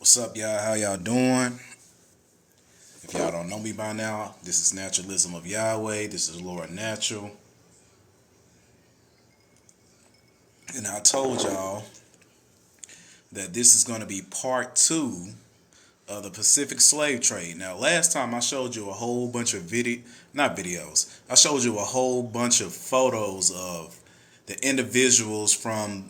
What's up, y'all? How y'all doing? If y'all don't know me by now, this is Naturalism of Yahweh. This is Lord Natural. And I told y'all that this is going to be part 2 of the Pacific slave trade. Now, last time I showed you a whole bunch of I showed you a whole bunch of photos of the individuals from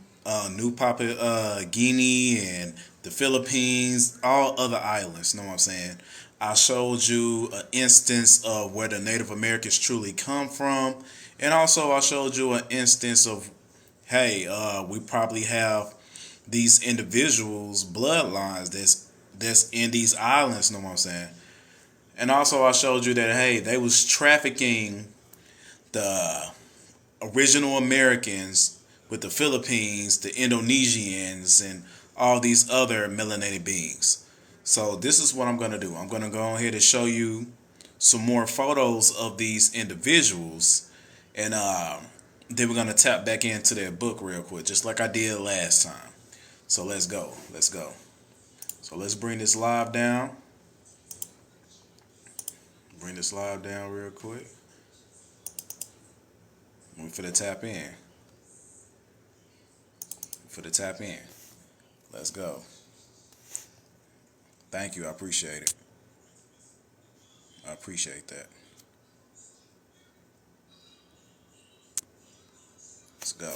New Papua Guinea and the Philippines, all other islands. Know what I'm saying? I showed you an instance of where the Native Americans truly come from, and also I showed you an instance of, hey, we probably have these individuals' bloodlines that's in these islands. Know what I'm saying? And also I showed you that, hey, they was trafficking the original Americans with the Philippines, the Indonesians, and all these other melanated beings. So this is what I'm going to do. I'm going to go ahead and show you some more photos of these individuals. And then we're going to tap back into their book real quick, just like I did last time. So let's go. Let's go. So let's bring this live down. Bring this live down real quick. We're finna tap in. Let's go. Thank you. I appreciate it. I appreciate that. Let's go.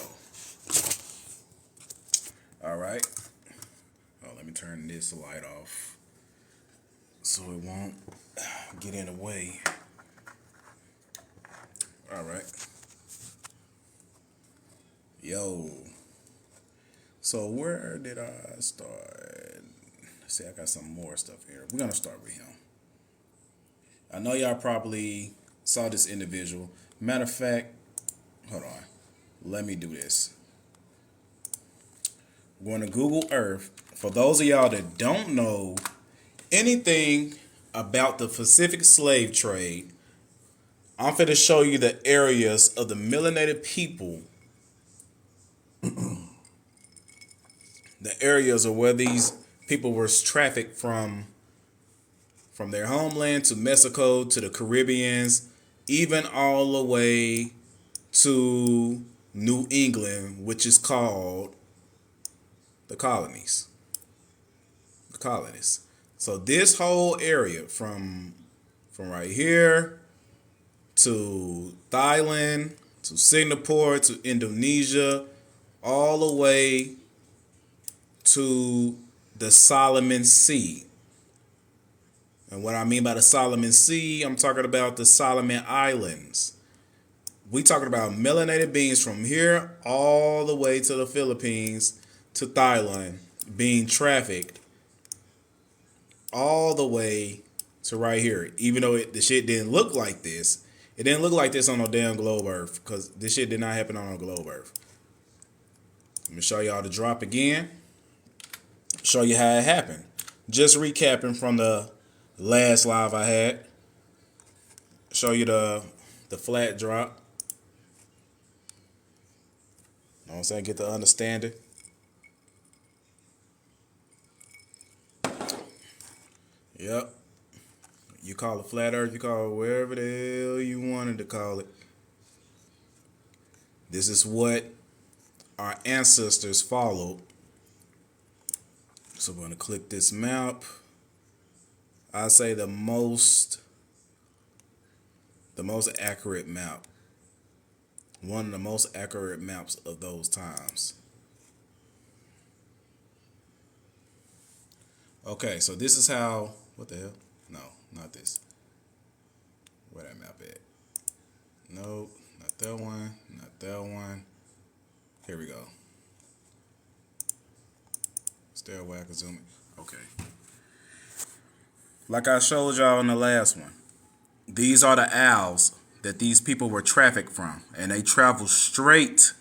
All right. Oh, let me turn this light off so it won't get in the way. All right. Yo. So where did I start? See, I got some more stuff here. We're going to start with him. I know y'all probably saw this individual. Matter of fact, hold on. Let me do this. We're going to Google Earth. For those of y'all that don't know anything about the Pacific slave trade, I'm going to show you the areas of the melanated people. The areas of where these people were trafficked from their homeland to Mexico to the Caribbeans, even all the way to New England, which is called the colonies. The colonies. So this whole area from right here to Thailand to Singapore to Indonesia, all the way to the Solomon Sea. And what I mean by the Solomon Sea, I'm talking about the Solomon Islands. We talking about melanated beings from here all the way to the Philippines to Thailand being trafficked all the way to right here. Even though the shit didn't look like this. It didn't look like this on no damn globe Earth, because this shit did not happen on a globe Earth. Let me show y'all the drop again. Show you how it happened. Just recapping from the last live I had. Show you the flat drop. You know what I'm saying? Get the understanding. Yep. You call it flat earth, you call it wherever the hell you wanted to call it. This is what our ancestors followed. So we're going to click this map. I say the most accurate map. One of the most accurate maps of those times. Okay, so this is how, what the hell? No, not this. Where that map at? Nope, not that one, not that one. Here we go. Stay away, I can zoom it. Okay. Like I showed y'all in the last one, these are the isles that these people were trafficked from. And they travel straight.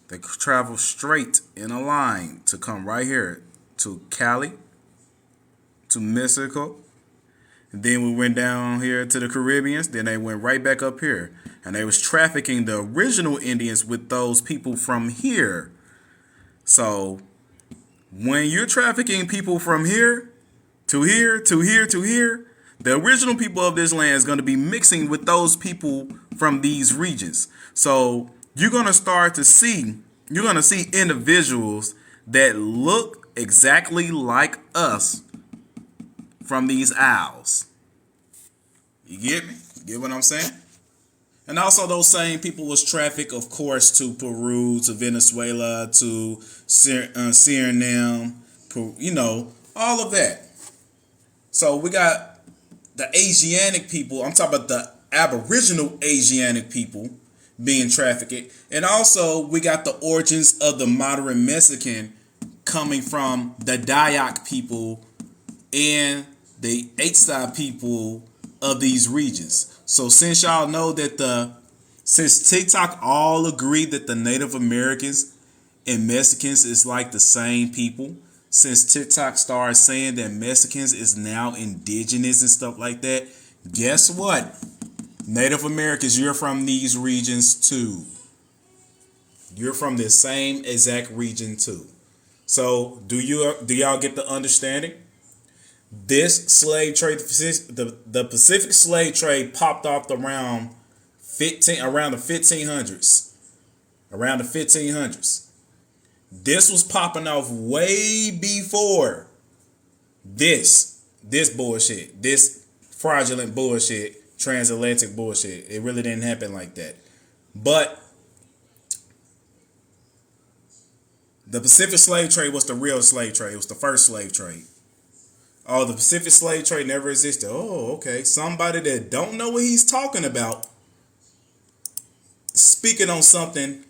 They travel straight in a line to come right here to Cali, to Mexico. And then we went down here to the Caribbeans. Then they went right back up here. And they was trafficking the original Indians with those people from here. So When you're trafficking people from here to here to here to here, the original people of this land is going to be mixing with those people from these regions. So you're going to see individuals that look exactly like us from these isles. You get me? Get what I'm saying? And also those same people was trafficked, of course, to Peru, to Venezuela, to Suriname, all of that. So we got the Asiatic people. I'm talking about the Aboriginal Asiatic people being trafficked. And also we got the origins of the modern Mexican coming from the Dayak people and the Aitsai people of these regions. So since y'all know that since TikTok all agree that the Native Americans and Mexicans is like the same people, since TikTok started saying that Mexicans is now indigenous and stuff like that, guess what? Native Americans, you're from these regions too. You're from the same exact region too. So do y'all get the understanding? This slave trade, the Pacific slave trade popped off around the 1500s. Around the 1500s. This was popping off way before this bullshit, this fraudulent bullshit, transatlantic bullshit. It really didn't happen like that. But the Pacific slave trade was the real slave trade. It was the first slave trade. Oh, the Pacific slave trade never existed. Oh, okay. Somebody that don't know what he's talking about speaking on something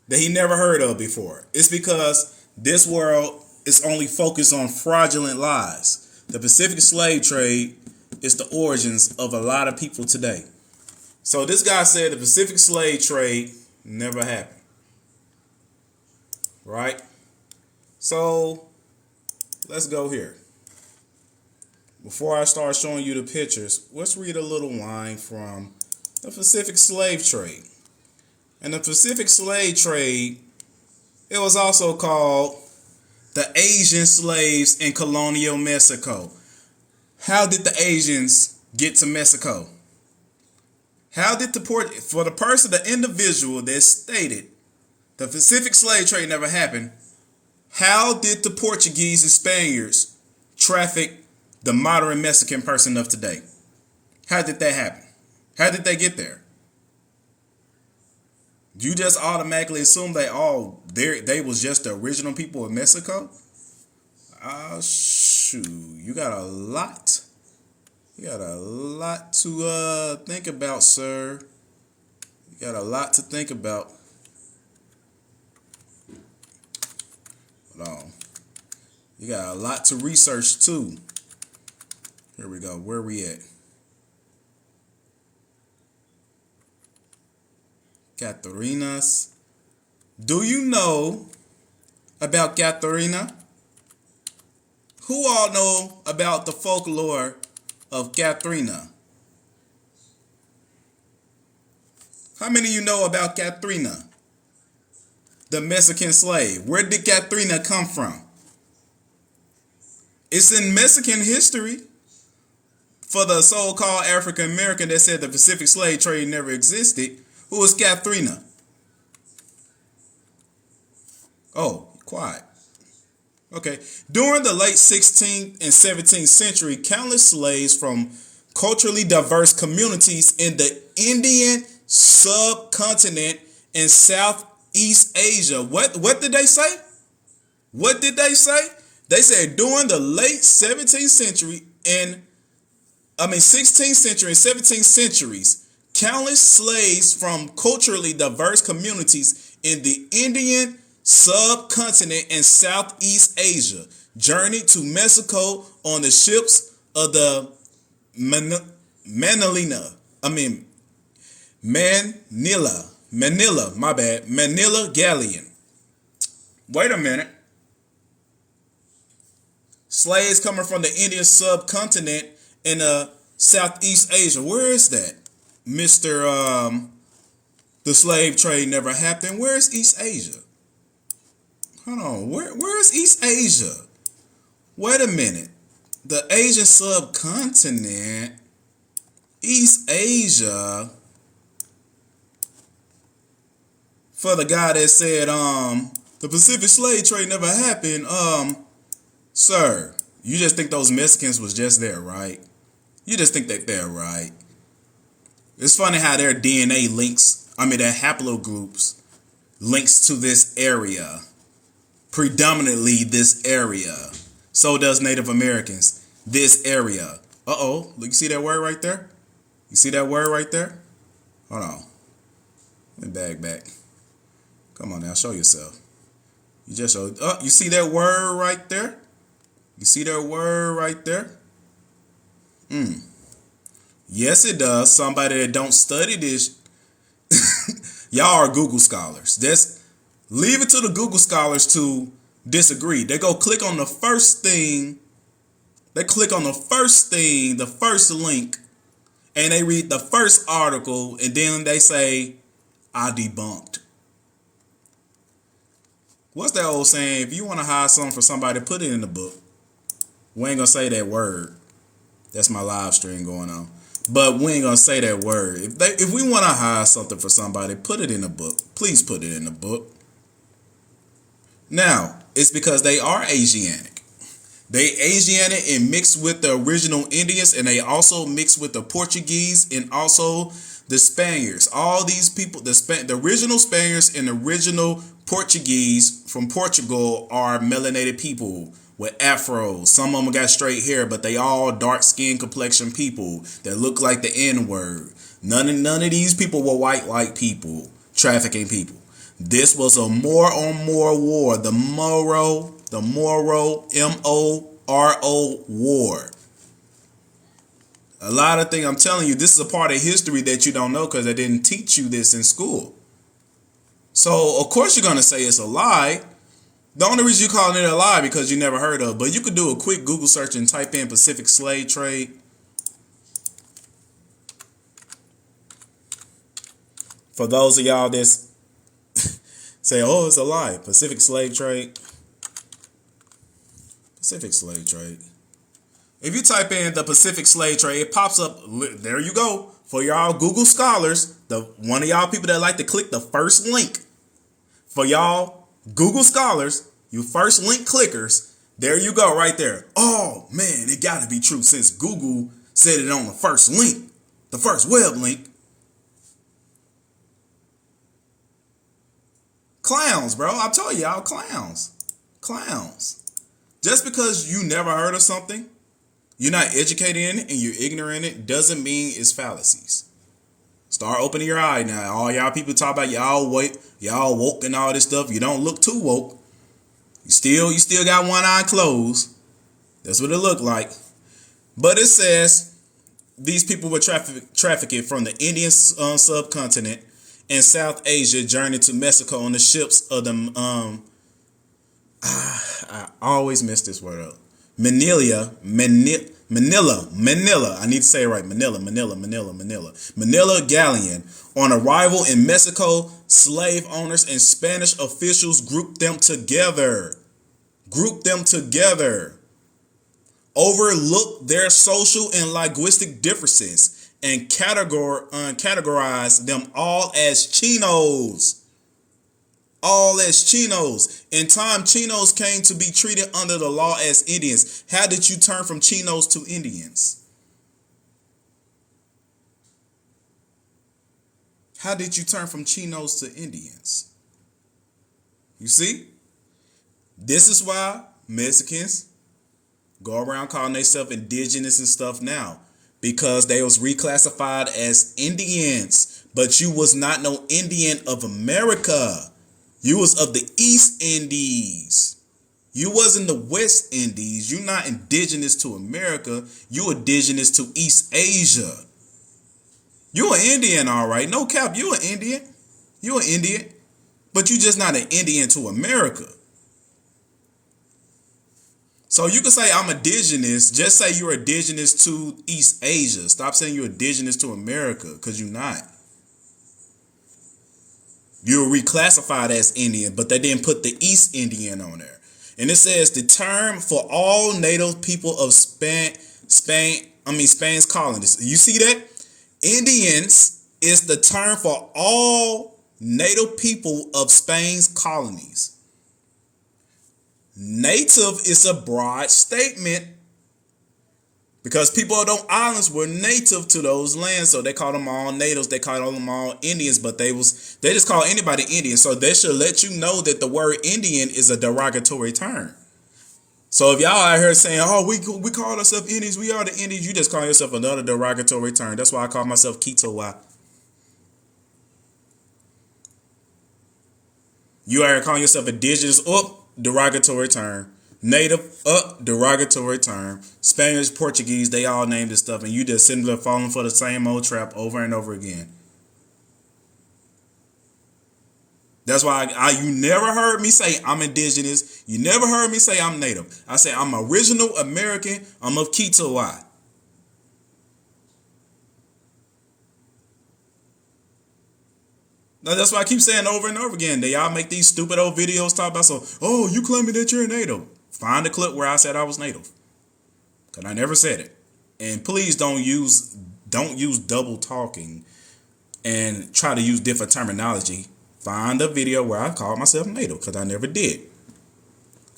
that he never heard of before. It's because this world is only focused on fraudulent lies. The Pacific slave trade is the origins of a lot of people today. So this guy said the Pacific slave trade never happened. Right? So let's go here. Before I start showing you the pictures, let's read a little line from the Pacific slave trade. And the Pacific slave trade, it was also called the Asian slaves in colonial Mexico. How did the Asians get to Mexico? How did the individual that stated the Pacific slave trade never happened, how did the Portuguese and Spaniards traffic the modern Mexican person of today? How did that happen? How did they get there? You just automatically assume they was just the original people of Mexico? Shoot, you got a lot. You got a lot to think about, sir. You got a lot to think about. Hold on. You got a lot to research too. Here we go. Where we at? Katrinas. Do you know about Katrina? Who all know about the folklore of Katrina? How many of you know about Katrina, the Mexican slave? Where did Katrina come from? It's in Mexican history. For the so-called African American that said the Pacific slave trade never existed, who was Katrina? Oh, quiet. Okay. During the late 16th and 17th century, countless slaves from culturally diverse communities in the Indian subcontinent and Southeast Asia. What did they say? What did they say? They said during the late 16th century and 17th centuries, countless slaves from culturally diverse communities in the Indian subcontinent and Southeast Asia journeyed to Mexico on the ships of the Manila galleon. Wait a minute. Slaves coming from the Indian subcontinent in Southeast Asia. Where is that? The slave trade never happened. Where is East Asia? Hold on. Where's East Asia? Wait a minute. The Asian subcontinent, East Asia, for the guy that said, the Pacific slave trade never happened, sir, you just think those Mexicans was just there, right? You just think that they're right. It's funny how their DNA links, their haplogroups links to this area. Predominantly this area. So does Native Americans. This area. Uh-oh. Look, you see that word right there? You see that word right there? Hold on. Let me back. Come on now, show yourself. You just showed. Oh, you see that word right there? You see that word right there? Yes, it does. Somebody that don't study this. Y'all are Google scholars. Just leave it to the Google scholars to disagree. They go click on the first thing. They click on the first thing, the first link, and they read the first article, and then they say, I debunked. What's that old saying? If you want to hide something from somebody, put it in the book. We ain't going to say that word. That's my live stream going on. But we ain't going to say that word. If we want to hide something for somebody, put it in the book. Please put it in the book. Now, it's because they are Asiatic. They Asiatic and mixed with the original Indians, and they also mixed with the Portuguese and also the Spaniards. All these people, the original Spaniards and the original Portuguese from Portugal are melanated people with afros. Some of them got straight hair, but they all dark skin complexion people that look like the N-word. None of these people were white people, trafficking people. This was a more on more war, the Moro M-O-R-O war. A lot of things, I'm telling you, this is a part of history that you don't know because they didn't teach you this in school. So, of course, you're going to say it's a lie. The only reason you're calling it a lie because you never heard of it. But you could do a quick Google search and type in Pacific slave trade. For those of y'all that's say, oh, it's a lie. Pacific slave trade. Pacific slave trade. If you type in the Pacific slave trade, it pops up. There you go. For y'all Google scholars, one of y'all people that like to click the first link. For y'all Google scholars, you first link clickers, there you go right there. Oh, man, it got to be true since Google said it on the first link, the first web link. Clowns, bro. I told y'all, clowns. Clowns. Just because you never heard of something, you're not educated in it and you're ignorant in it, doesn't mean it's fallacies. Start opening your eye now. All y'all people talk about y'all woke and all this stuff. You don't look too woke. You still got one eye closed. That's what it looked like. But it says these people were trafficked from the Indian subcontinent and South Asia, journeyed to Mexico on the ships of the I always mess this word up. Manila. I need to say it right. Manila galleon. On arrival in Mexico, slave owners and Spanish officials grouped them together. Overlooked their social and linguistic differences and categorized them all as Chinos. In time, Chinos came to be treated under the law as Indians. How did you turn from Chinos to Indians? How did you turn from Chinos to Indians? You see? This is why Mexicans go around calling themselves indigenous and stuff now. Because they was reclassified as Indians. But you was not no Indian of America. You was of the East Indies. You wasn't the West Indies. You not indigenous to America. You indigenous to East Asia. You an Indian, all right. No cap, you an Indian. You an Indian. But you just not an Indian to America. So you can say I'm indigenous. Just say you're indigenous to East Asia. Stop saying you're indigenous to America because you're not. You're reclassified as Indian, but they didn't put the East Indian on there. And it says the term for all native people of Spain's colonies. You see that? Indians is the term for all native people of Spain's colonies. Native is a broad statement because people on those islands were native to those lands, so they call them all natives. They call them all Indians, but they just call anybody Indian. So they should let you know that the word Indian is a derogatory term. So if y'all out here saying, "Oh, we call ourselves Indians, we are the Indians," you just call yourself another derogatory term. That's why I call myself Kitowa. You out here calling yourself indigenous, derogatory term. Native, derogatory term. Spanish, Portuguese, they all named this stuff, and you just simply falling for the same old trap over and over again. That's why you never heard me say I'm indigenous. You never heard me say I'm native. I say I'm original American. I'm of Kitowa. Now, that's why I keep saying over and over again. They all make these stupid old videos talk about you claiming that you're a native. Find the clip where I said I was native. Because I never said it. And please don't use double talking and try to use different terminology. Find a video where I called myself native, because I never did.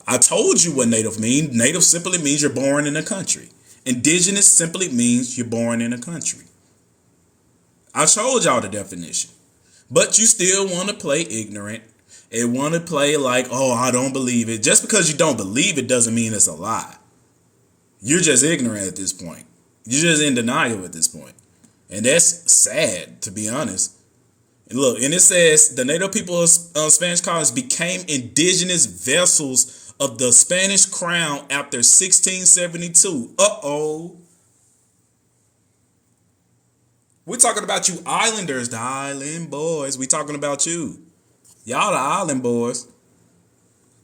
I told you what native means. Native simply means you're born in a country. Indigenous simply means you're born in a country. I told y'all the definition. But you still want to play ignorant and want to play like, oh, I don't believe it. Just because you don't believe it doesn't mean it's a lie. You're just ignorant at this point. You're just in denial at this point. And that's sad, to be honest. And look, and it says the native people of Spanish colonies became indigenous vessels of the Spanish crown after 1672. We're talking about you islanders, the island boys. We're talking about you. Y'all the island boys.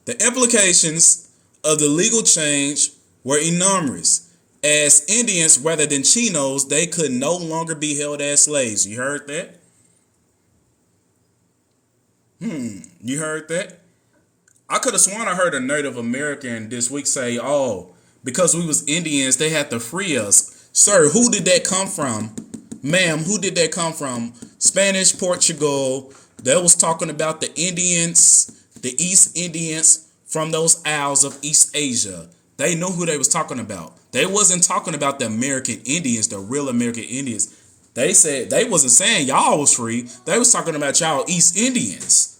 The implications of the legal change were enormous. As Indians, rather than Chinos, they could no longer be held as slaves. You heard that? You heard that? I could have sworn I heard a Native American this week say, oh, because we was Indians, they had to free us. Sir, who did that come from? Ma'am, who did that come from? Spanish, Portugal. That was talking about the Indians, the East Indians from those isles of East Asia. They knew who they was talking about. They wasn't talking about the American Indians, the real American Indians. They said they wasn't saying y'all was free. They was talking about y'all East Indians.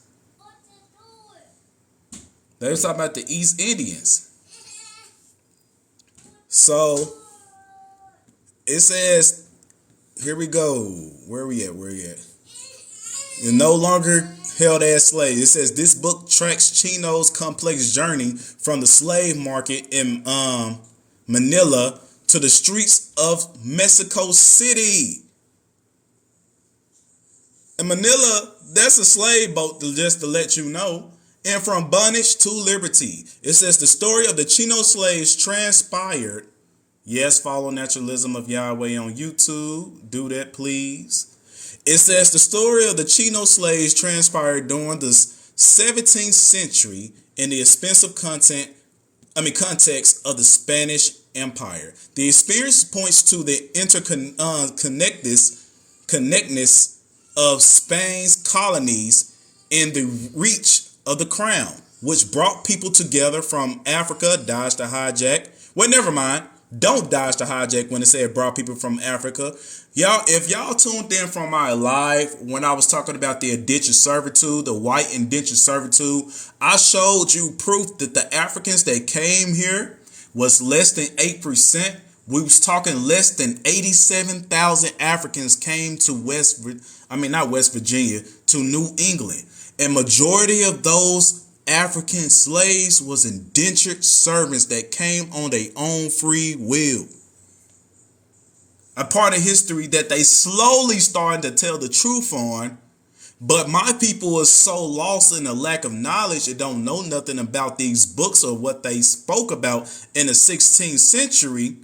They was talking about the East Indians. So it says, here we go. Where we at? You're no longer held as slaves. It says this book tracks Chinos' complex journey from the slave market in Manila to the streets of Mexico City. In Manila, that's a slave boat, just to let you know. And from bondage to liberty. It says the story of the Chino slaves transpired. Yes, follow Naturalism of Yahweh on YouTube. Do that, please. It says the story of the Chino slaves transpired during the 17th century in the expensive context of the Spanish Empire. The experience points to the interconnectedness of Spain's colonies and the reach of the crown, which brought people together from Africa. Dodge the hijack. Well, never mind. Don't dodge the hijack when it said brought people from Africa. Y'all, if y'all tuned in from my live when I was talking about the indentured servitude, the white indentured servitude, I showed you proof that the Africans that came here was less than 8%. We was talking less than 87,000 Africans came to not West Virginia, to New England. And majority of those African slaves was indentured servants that came on their own free will. A part of history that they slowly started to tell the truth on. But my people is so lost in the lack of knowledge and don't know nothing about these books or what they spoke about in the 16th century.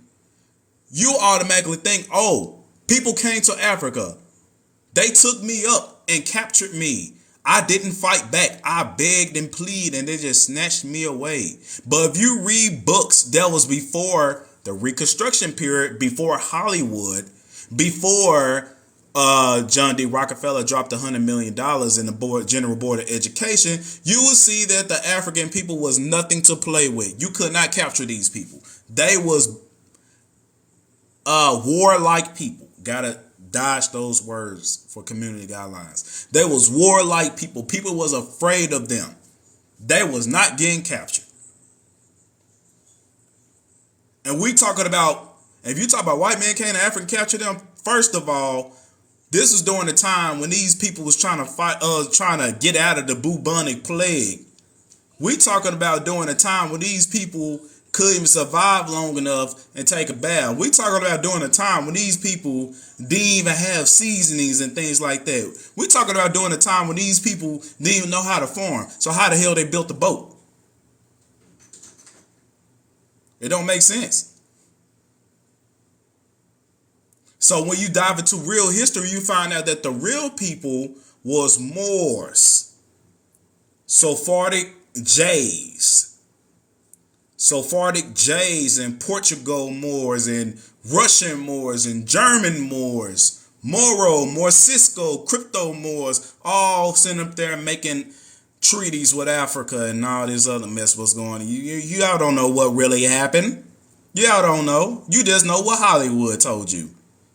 You automatically think, oh, people came to Africa. They took me up and captured me. I didn't fight back. I begged and pleaded, and they just snatched me away. But if you read books that was before the Reconstruction period, before Hollywood, before John D. Rockefeller dropped $100 million in the General Board of Education, you will see that the African people was nothing to play with. You could not capture these people. They was warlike people. Gotta dodge those words for community guidelines. They was warlike people. People was afraid of them. They was not getting captured. And we talking about, if you talk about white men can't African capture them, first of all, this was during the time when these people was trying to fight, trying to get out of the bubonic plague. We talking about during a time when these people couldn't survive long enough and take a bath. We talking about during a time when these people didn't even have seasonings and things like that. We talking about during a time when these people didn't even know how to farm. So how the hell they built the boat? It don't make sense. So when you dive into real history, you find out that the real people was Moors, Sephardic Jays and Portugal Moors and Russian Moors and German Moors, Moro, Morisco, Crypto Moors, all sitting up there making treaties with Africa and all this other mess was going on. Y'all don't know what really happened. Y'all don't know. You just know what Hollywood told you.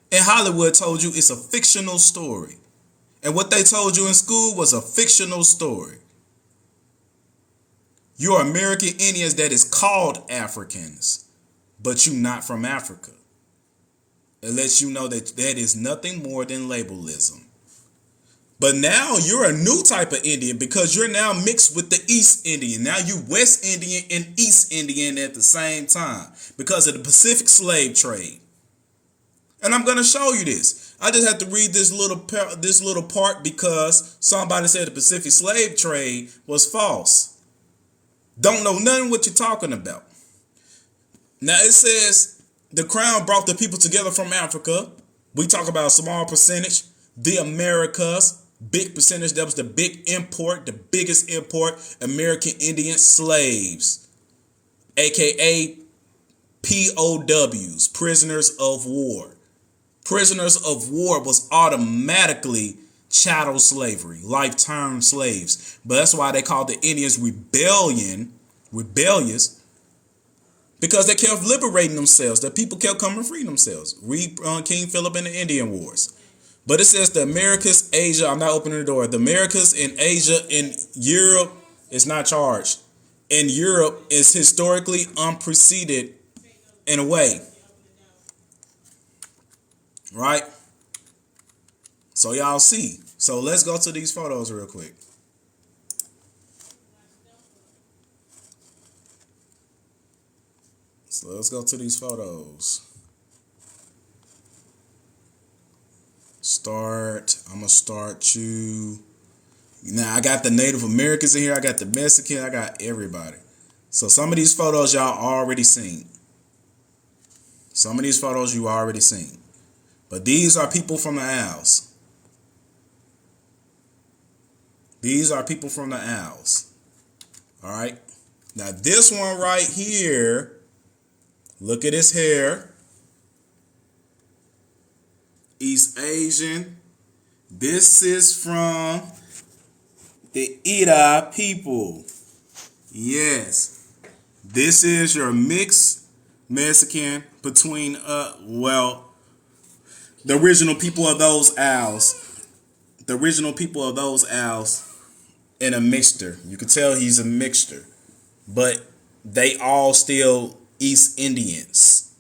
And Hollywood told you it's a fictional story. And what they told you in school was a fictional story. You're American Indians that is called Africans, but you not from Africa. It lets you know that that is nothing more than labelism. But now you're a new type of Indian because you're now mixed with the East Indian. Now you West Indian and East Indian at the same time because of the Pacific slave trade. And I'm going to show you this. I just have to read this little part because somebody said the Pacific slave trade was false. Don't know nothing what you're talking about. Now it says the crown brought the people together from Africa. We talk about a small percentage. The Americas, big percentage. That was the big import, the biggest import. American Indian slaves, aka POWs, prisoners of war. Prisoners of war was automatically chattel slavery, lifetime slaves. But that's why they called the Indians rebellious, because they kept liberating themselves. The people kept coming free themselves. Read King Philip and the Indian Wars. But it says the Americas, Asia, I'm not opening the door. The Americas in Asia and Europe is not charged. And Europe is historically unpreceded in a way. Right? So y'all see. So let's go to these photos real quick. So let's go to these photos. I'm going to start you. Now I got the Native Americans in here. I got the Mexican. I got everybody. So some of these photos y'all already seen. Some of these photos you already seen. But these are people from the Isles. These are people from the Isles. All right. Now this one right here, look at his hair. East Asian. This is from the Ida people. Yes. This is your mixed Mexican between, the original people of those Isles. The original people of those Isles in a mixture. You can tell he's a mixture. But they all still East Indians.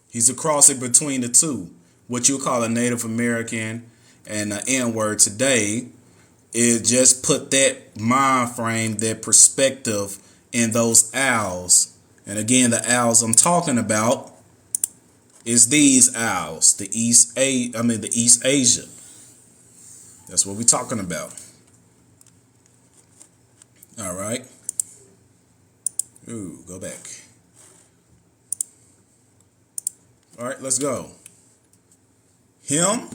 He's a crossing between the two. What you call a Native American and an N-word today is just put that mind frame, that perspective in those Isles. And again, the Isles I'm talking about is these Isles, the East Asia. That's what we're talking about. All right. Ooh, go back. All right, let's go. Him.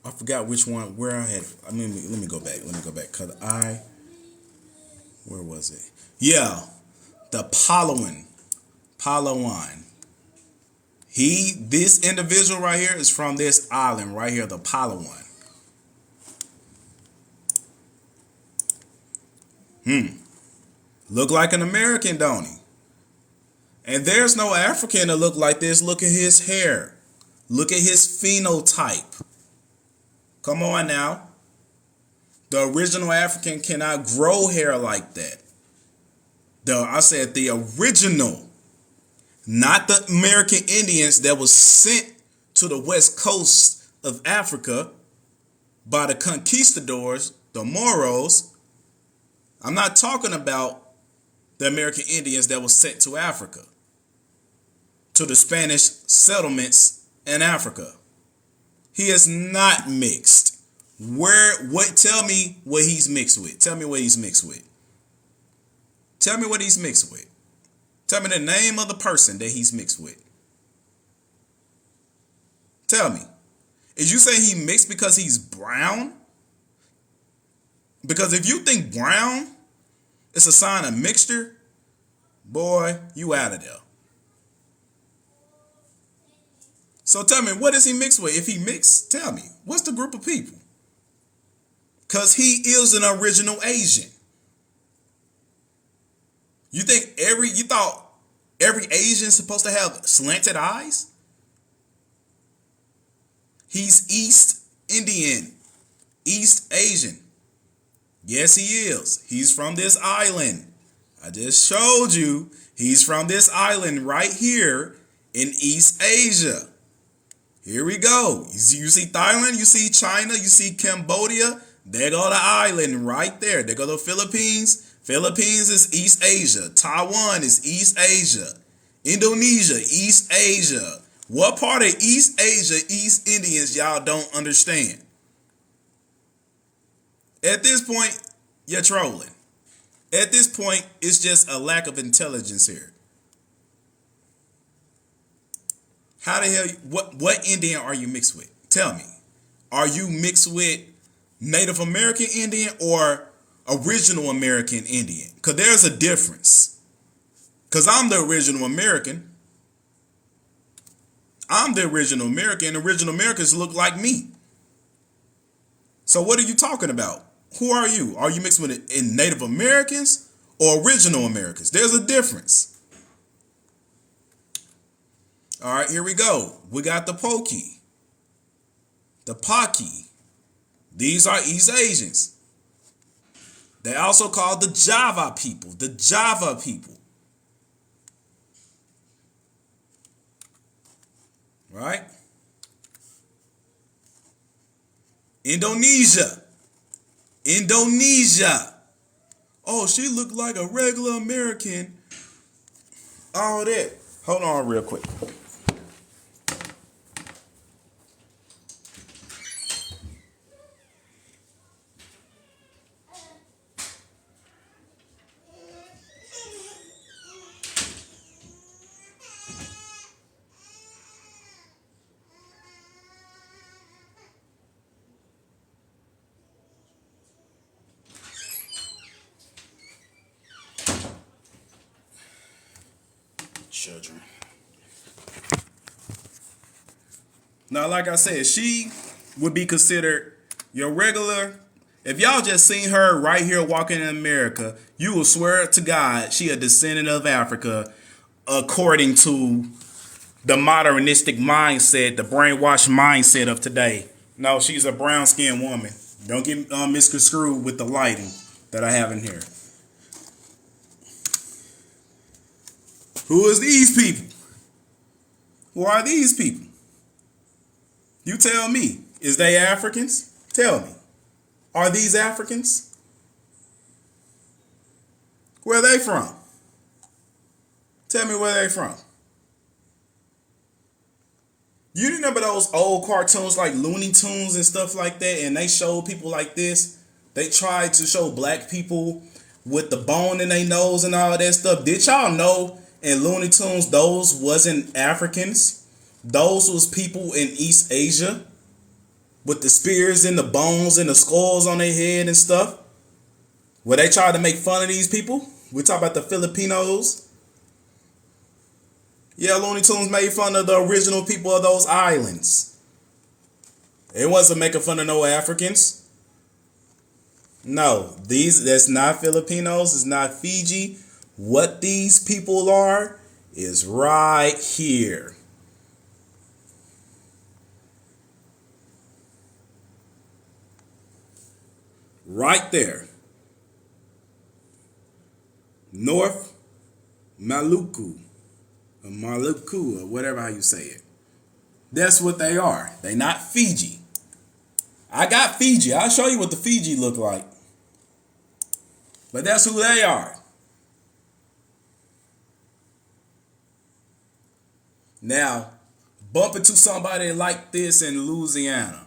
I forgot which one, where I had it. I mean, let me go back. Cause where was it? Yeah, the Palawan. This individual right here is from this island right here, the Palawan. Look like an American, don't he? And there's no African that look like this. Look at his hair. Look at his phenotype. Come on now. The original African cannot grow hair like that. I said the original, not the American Indians that was sent to the west coast of Africa by the conquistadors, the Moros. I'm not talking about the American Indians that was sent to Africa, to the Spanish settlements in Africa. He is not mixed. Tell me what he's mixed with. Tell me what he's mixed with. Tell me what he's mixed with. Tell me the name of the person that he's mixed with. Tell me. Is you saying he mixed because he's brown? Because if you think brown is a sign of mixture, boy, you out of there. So tell me, what is he mixed with? If he mixed, tell me, what's the group of people? Because he is an original Asian. You thought every Asian is supposed to have slanted eyes? He's East Indian, East Asian. Yes, he is. He's from this island. I just showed you he's from this island right here in East Asia. Here we go. You see Thailand, you see China, you see Cambodia. There go the island right there. There go the Philippines. Philippines is East Asia. Taiwan is East Asia. Indonesia, East Asia. What part of East Asia, East Indians, y'all don't understand? At this point, you're trolling. At this point, it's just a lack of intelligence here. How the hell, what Indian are you mixed with? Tell me. Are you mixed with Native American Indian or original American Indian? Because there's a difference. Because I'm the original American. I'm the original American. Original Americans look like me. So what are you talking about? Who are you? Are you mixed with in Native Americans or original Americans? There's a difference. All right, here we go. We got the Pokey, the Paki. These are East Asians. They also called the Java people. The Java people. Right? Indonesia. Oh, she looked like a regular American. All that. Hold on real quick. Children. Now, like I said, she would be considered your regular. If y'all just seen her right here walking in America, you will swear to God she a descendant of Africa, according to the modernistic mindset, the brainwashed mindset of today. No, she's a brown-skinned woman. Don't get misconstrued with the lighting that I have in here. Who is these people? Who are these people? You tell me. Is they Africans? Tell me. Are these Africans? Where are they from? Tell me where they from. You remember those old cartoons like Looney Tunes and stuff like that, and they showed people like this? They tried to show black people with the bone in their nose and all that stuff. Did y'all know in Looney Tunes those wasn't Africans? Those was people in East Asia. with the spears and the bones and the skulls on their head and stuff, where they tried to make fun of these people. We talk about the Filipinos. Yeah, Looney Tunes made fun of the original people of those islands. It wasn't making fun of no Africans. No, that's not Filipinos. It's not Fiji. What these people are is right here. Right there. North Maluku. Or Maluku, or whatever how you say it. That's what they are. They not Fiji. I got Fiji. I'll show you what the Fiji look like. But that's who they are. Now, bump into somebody like this in Louisiana.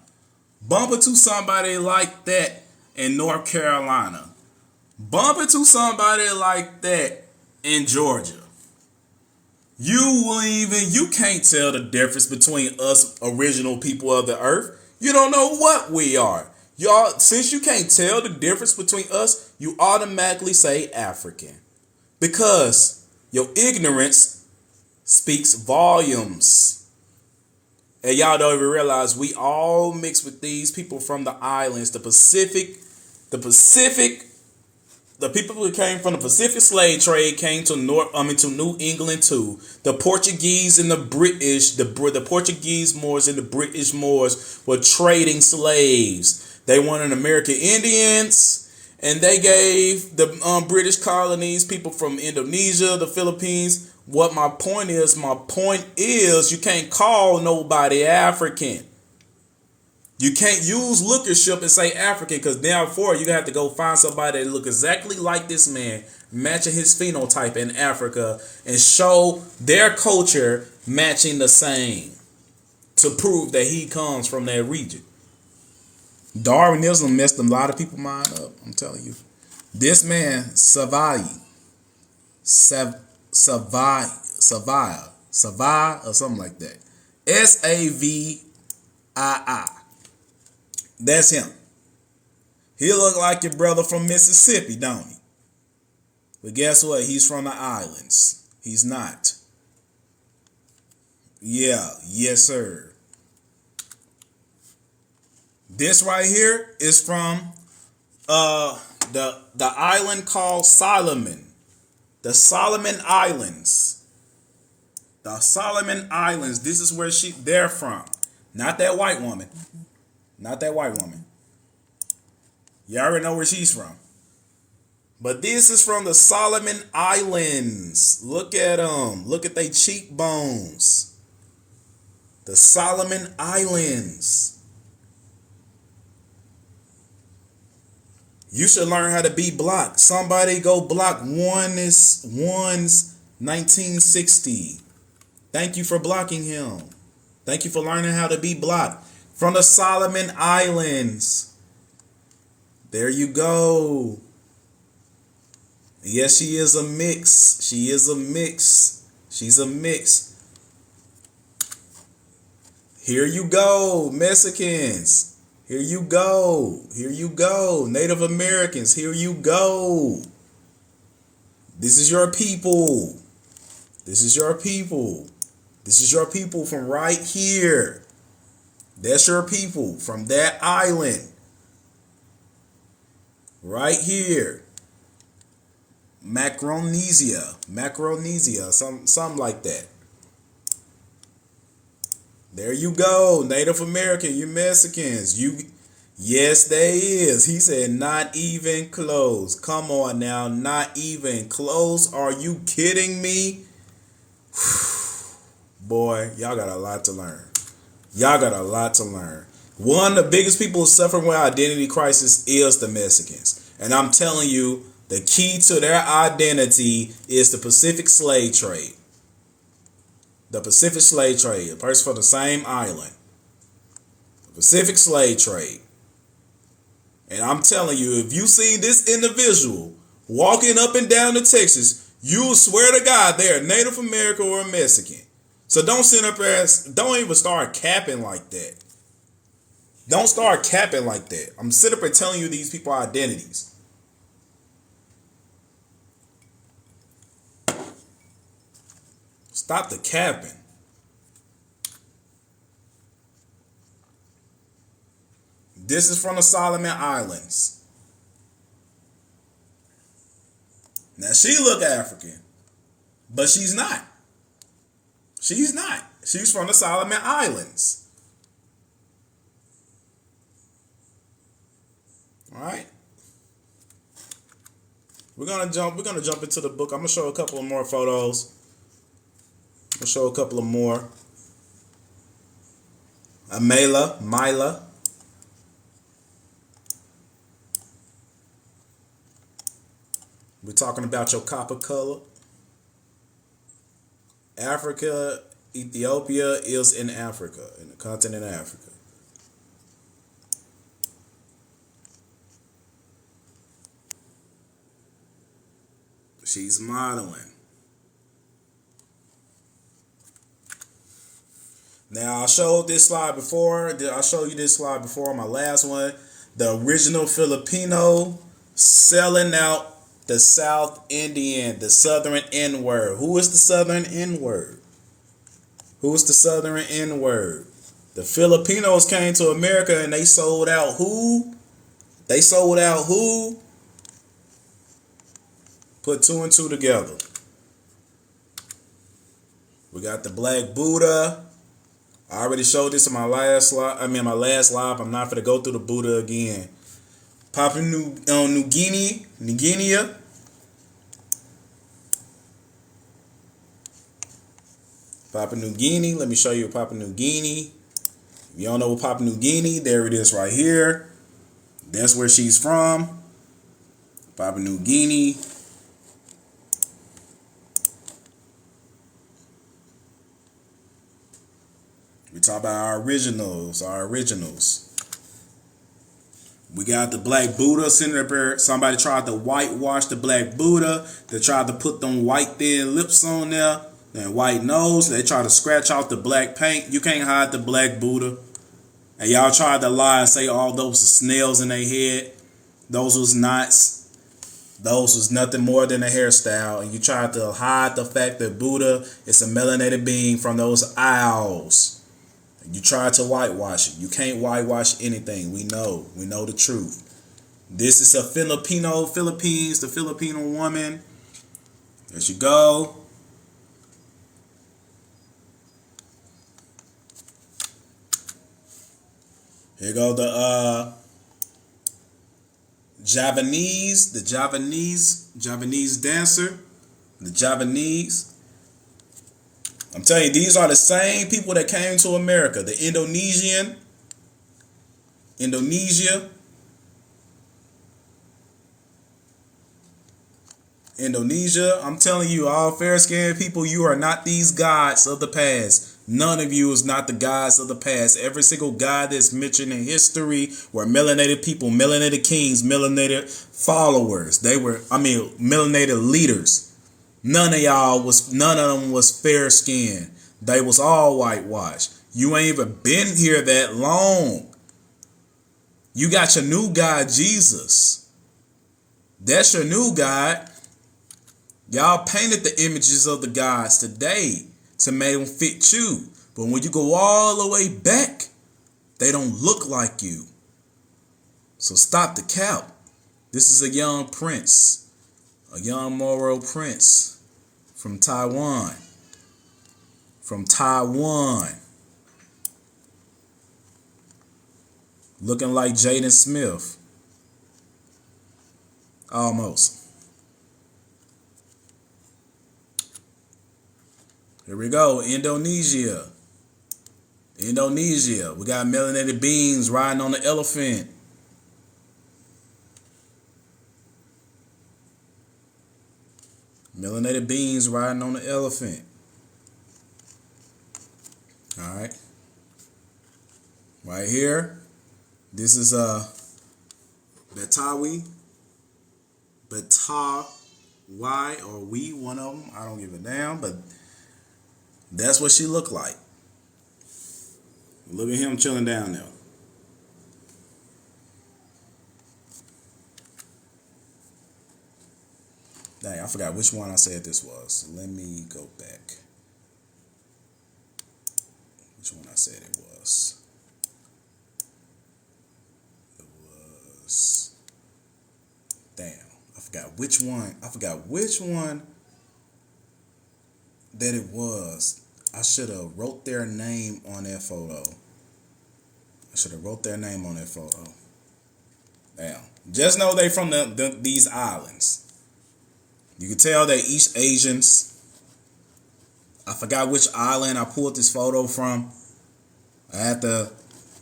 Bump into somebody like that in North Carolina. Bump into somebody like that in Georgia. You can't tell the difference between us original people of the earth. You don't know what we are. Y'all, since you can't tell the difference between us, you automatically say African. Because your ignorance speaks volumes. And y'all don't even realize we all mix with these people from the islands, the Pacific, the people who came from the Pacific slave trade came to New England too. The Portuguese and the British, the Portuguese Moors and the British Moors were trading slaves. They wanted American Indians, and they gave the British colonies people from Indonesia, the Philippines. My point is, you can't call nobody African. You can't use lookership and say African, because therefore you have to go find somebody that look exactly like this man, matching his phenotype in Africa, and show their culture matching the same to prove that he comes from that region. Darwinism messed a lot of people's mind up. I'm telling you. This man, Savai, or something like that. Savii. That's him. He look like your brother from Mississippi, don't he? But guess what? He's from the islands. He's not. Yeah, yes, sir. This right here is from the island called Solomon. The Solomon Islands. The Solomon Islands. This is where they're from. Not that white woman. Not that white woman. You already know where she's from. But this is from the Solomon Islands. Look at them. Look at their cheekbones. The Solomon Islands. You should learn how to be blocked. Somebody go block one's 1960. Thank you for blocking him. Thank you for learning how to be blocked. From the Solomon Islands. There you go. Yes, she is a mix. She is a mix. She's a mix. Here you go, Mexicans. Here you go. Here you go. Native Americans. Here you go. This is your people. This is your people. This is your people from right here. That's your people from that island. Right here. Macronesia, something like that. There you go. Native American, you Mexicans. Yes, they is. He said not even close. Come on now, not even close. Are you kidding me? Boy, y'all got a lot to learn. Y'all got a lot to learn. One of the biggest people suffering with identity crisis is the Mexicans. And I'm telling you, the key to their identity is the Pacific slave trade. The Pacific slave trade. A person from the same island. The Pacific slave trade. And I'm telling you, if you see this individual walking up and down to Texas, you swear to God they're Native American or a Mexican. So don't sit up there, don't even start capping like that. Don't start capping like that. I'm sitting up and telling you these people identities. Stop the capping. This is from the Solomon Islands. Now she look African, but she's not. She's not. She's from the Solomon Islands. All right. We're gonna jump into the book. I'm gonna show a couple of more photos. I'll show a couple of more. Mila. We're talking about your copper color. Africa, Ethiopia is in Africa, in the continent of Africa. She's modeling. Now, I showed this slide before. I showed you this slide before, my last one. The original Filipino selling out the South Indian, the Southern N-word. Who is the Southern N-word? Who is the Southern N-word? The Filipinos came to America and they sold out who? They sold out who? Put two and two together. We got the Black Buddha. I already showed this in my last slide. My last live. I'm not going to go through the Buddha again. Papua New Guinea. Papua New Guinea. Let me show you Papua New Guinea. If you don't know what Papua New Guinea, there it is right here. That's where she's from. Papua New Guinea. We talk about our originals. We got the Black Buddha sitting up there. Somebody tried to whitewash the Black Buddha. They tried to put them white thin lips on there and white nose. They tried to scratch out the black paint. You can't hide the Black Buddha. And y'all tried to lie and say all those are snails in their head. Those was knots. Those was nothing more than a hairstyle. And you tried to hide the fact that Buddha is a melanated being from those owls. You tried to whitewash it. You can't whitewash anything. We know the truth. This is a Philippines, the Filipino woman. There she go. Here go the Javanese dancer. The Javanese. I'm telling you, these are the same people that came to America. The Indonesia. I'm telling you, all fair-skinned people, you are not these gods of the past. None of you is not the gods of the past. Every single god that's mentioned in history were melanated people, melanated kings, melanated followers. Melanated leaders. None of them was fair skinned. They was all whitewashed. You ain't even been here that long. You got your new God, Jesus. That's your new God. Y'all painted the images of the gods today to make them fit you. But when you go all the way back, they don't look like you. So stop the cap. This is a young prince. A young Moro prince from Taiwan. Looking like Jaden Smith. Almost. Here we go. Indonesia. We got melanated beings riding on the elephant. Melanated beings riding on the elephant. All right. Right here. This is Betawi or we, one of them. I don't give a damn, but that's what she looked like. Look at him chilling down there. Dang, I forgot which one I said this was. Let me go back. Which one I said it was. It was... Damn, I forgot which one. That it was. I should have wrote their name on that photo. Damn. Just know they from these islands. You can tell they East Asians. I forgot which island I pulled this photo from. I had to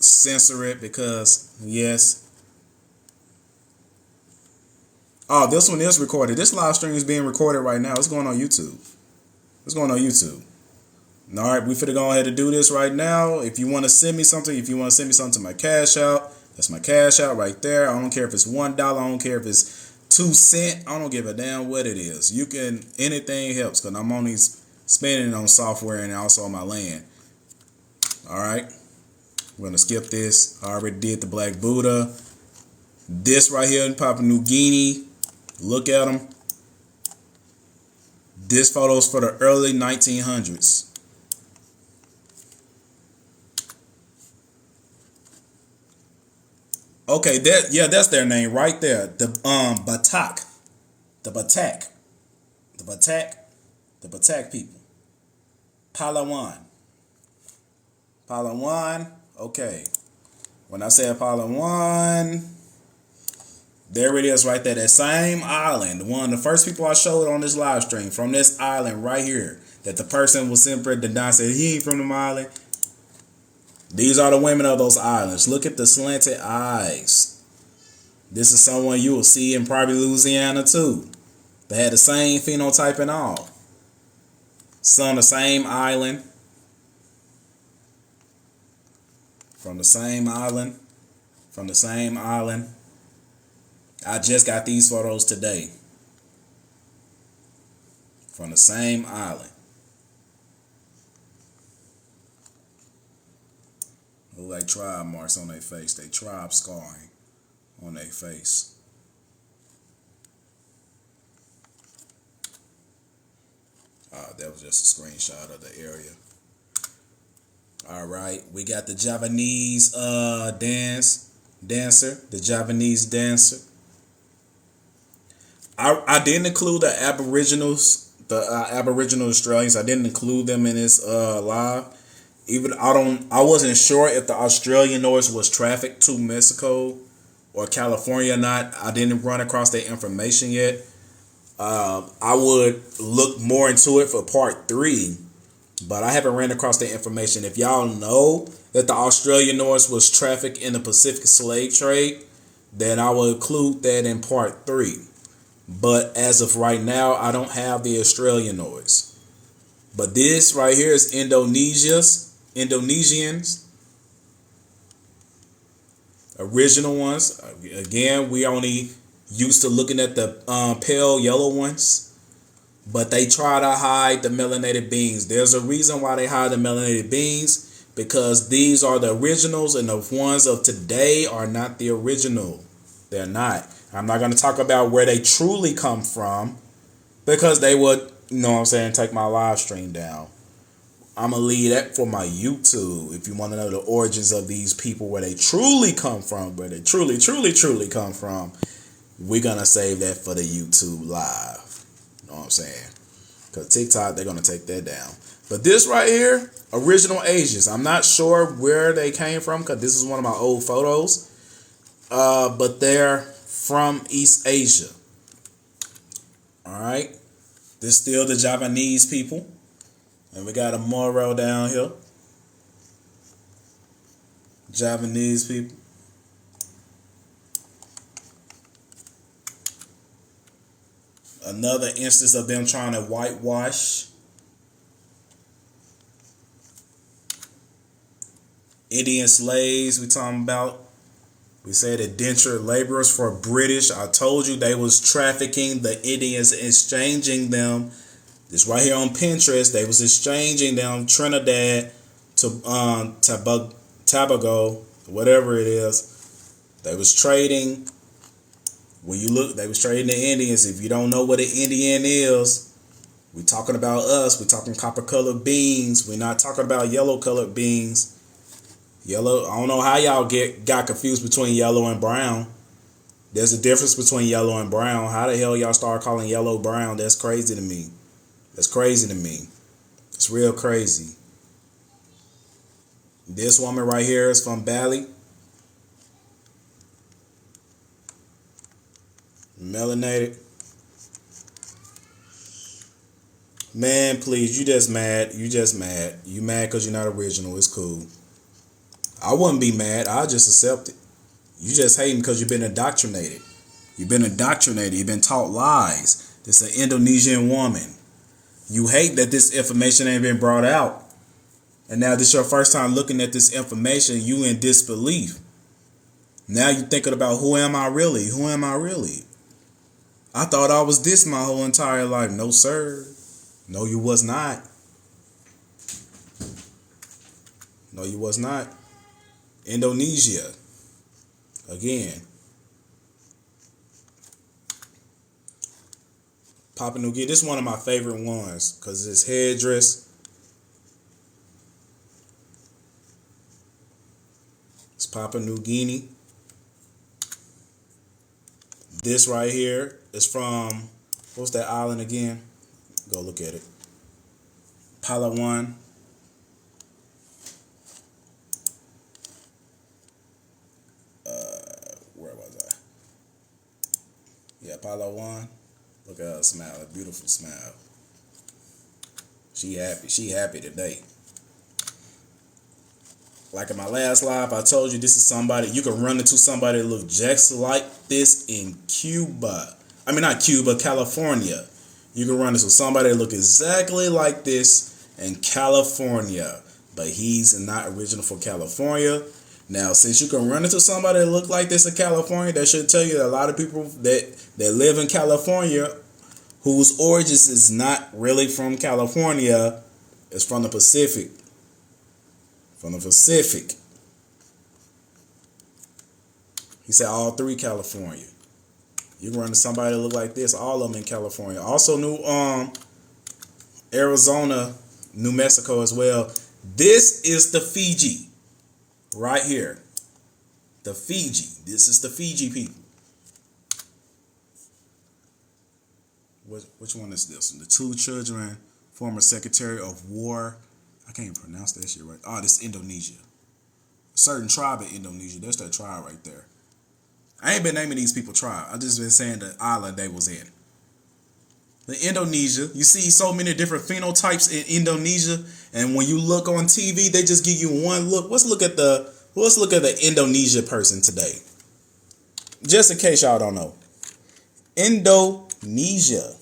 censor it because, yes. Oh, this one is recorded. This live stream is being recorded right now. It's going on YouTube. All right, we finna go ahead and do this right now. If you want to send me something, to my cash out, that's my cash out right there. I don't care if it's $1. I don't care if it's 2 cents. I don't give a damn what it is. You can, anything helps because I'm only spending on software and also on my land. All right, we're gonna skip this. I already did the Black Buddha. This right here in Papua New Guinea. Look at them. This photo's for the early 1900s. Okay, that's their name right there. The Batak people. Palawan. Okay. When I say Palawan, there it is right there. That same island. One of the first people I showed on this live stream from this island right here. That the person was simply denied, said he ain't from the island. These are the women of those islands. Look at the slanted eyes. This is someone you will see in probably Louisiana too. They had the same phenotype and all. Some the same island. From the same island. I just got these photos today. From the same island. Look like tribe marks on their face. They tribe scarring on their face. That was just a screenshot of the area. All right, we got the Javanese dancer. The Javanese dancer. I didn't include the Aboriginals, the Aboriginal Australians. I didn't include them in this live. I wasn't sure if the Australian noise was trafficked to Mexico or California or not. I didn't run across that information yet. I would look more into it for part 3, but I haven't ran across that information. If y'all know that the Australian noise was trafficked in the Pacific slave trade, then I will include that in part 3. But as of right now, I don't have the Australian noise. But this right here is Indonesians. Original ones. Again, we only used to looking at the pale yellow ones, but they try to hide the melanated beings. There's a reason why they hide the melanated beings, because these are the originals and the ones of today are not the original. They're not. I'm not going to talk about where they truly come from, because they would, take my live stream down. I'm going to leave that for my YouTube. If you want to know the origins of these people, where they truly come from, where they truly come from, we're going to save that for the YouTube live. You know what I'm saying? Because TikTok, they're going to take that down. But this right here, original Asians. I'm not sure where they came from, because this is one of my old photos. But they're from East Asia. All right. This still the Javanese people. And we got a Moro down here. Javanese people. Another instance of them trying to whitewash. Indian slaves we talking about. We said indentured laborers for British. I told you they was trafficking the Indians, exchanging them. This right here on Pinterest, they was exchanging them Trinidad to Tobago, whatever it is. They was trading When you look, they was trading the Indians. If you don't know what an Indian is, we talking about us. We talking copper colored beans. We're not talking about yellow colored beans. Yellow. I don't know how y'all got confused between yellow and brown. There's a difference between yellow and brown. How the hell y'all start calling yellow brown? That's crazy to me. That's crazy to me. It's real crazy. This woman right here is from Bali. Melanated. Man, please, you just mad. You just mad. You mad because you're not original. It's cool. I wouldn't be mad. I'll just accept it. You just hating because you've been indoctrinated. You've been indoctrinated. You've been taught lies. This is an Indonesian woman. You hate that this information ain't been brought out. And now this is your first time looking at this information. You in disbelief. Now you thinking about who am I really? Who am I really? I thought I was this my whole entire life. No, sir. No, you was not. No, you was not. Indonesia. Again. Papua New Guinea. This is one of my favorite ones because it's headdress. It's Papua New Guinea. This right here is from, what's that island again? Go look at it. Palawan. Where was I? Yeah, Palawan. Look at her smile, a beautiful smile. She happy. She happy today. Like in my last live, I told you this is somebody, you can run into somebody that look just like this in Cuba. I mean, not Cuba, California. You can run into somebody that look exactly like this in California. But he's not original for California. Now, since you can run into somebody that look like this in California, that should tell you that a lot of people that live in California whose origins is not really from California, is from the Pacific. From the Pacific. He said all three California. You can run into somebody that look like this, all of them in California. Also Arizona, New Mexico as well. This is the Fiji. Right here. The Fiji. This is the Fiji people. Which one is this? The two children, former Secretary of War. I can't even pronounce that shit right. Oh, this is Indonesia. A certain tribe in Indonesia. That's that tribe right there. I ain't been naming these people tribe. I just been saying the island they was in. The Indonesia. You see so many different phenotypes in Indonesia. And when you look on TV, they just give you one look. Let's look at the Indonesia person today. Just in case y'all don't know. Indonesia.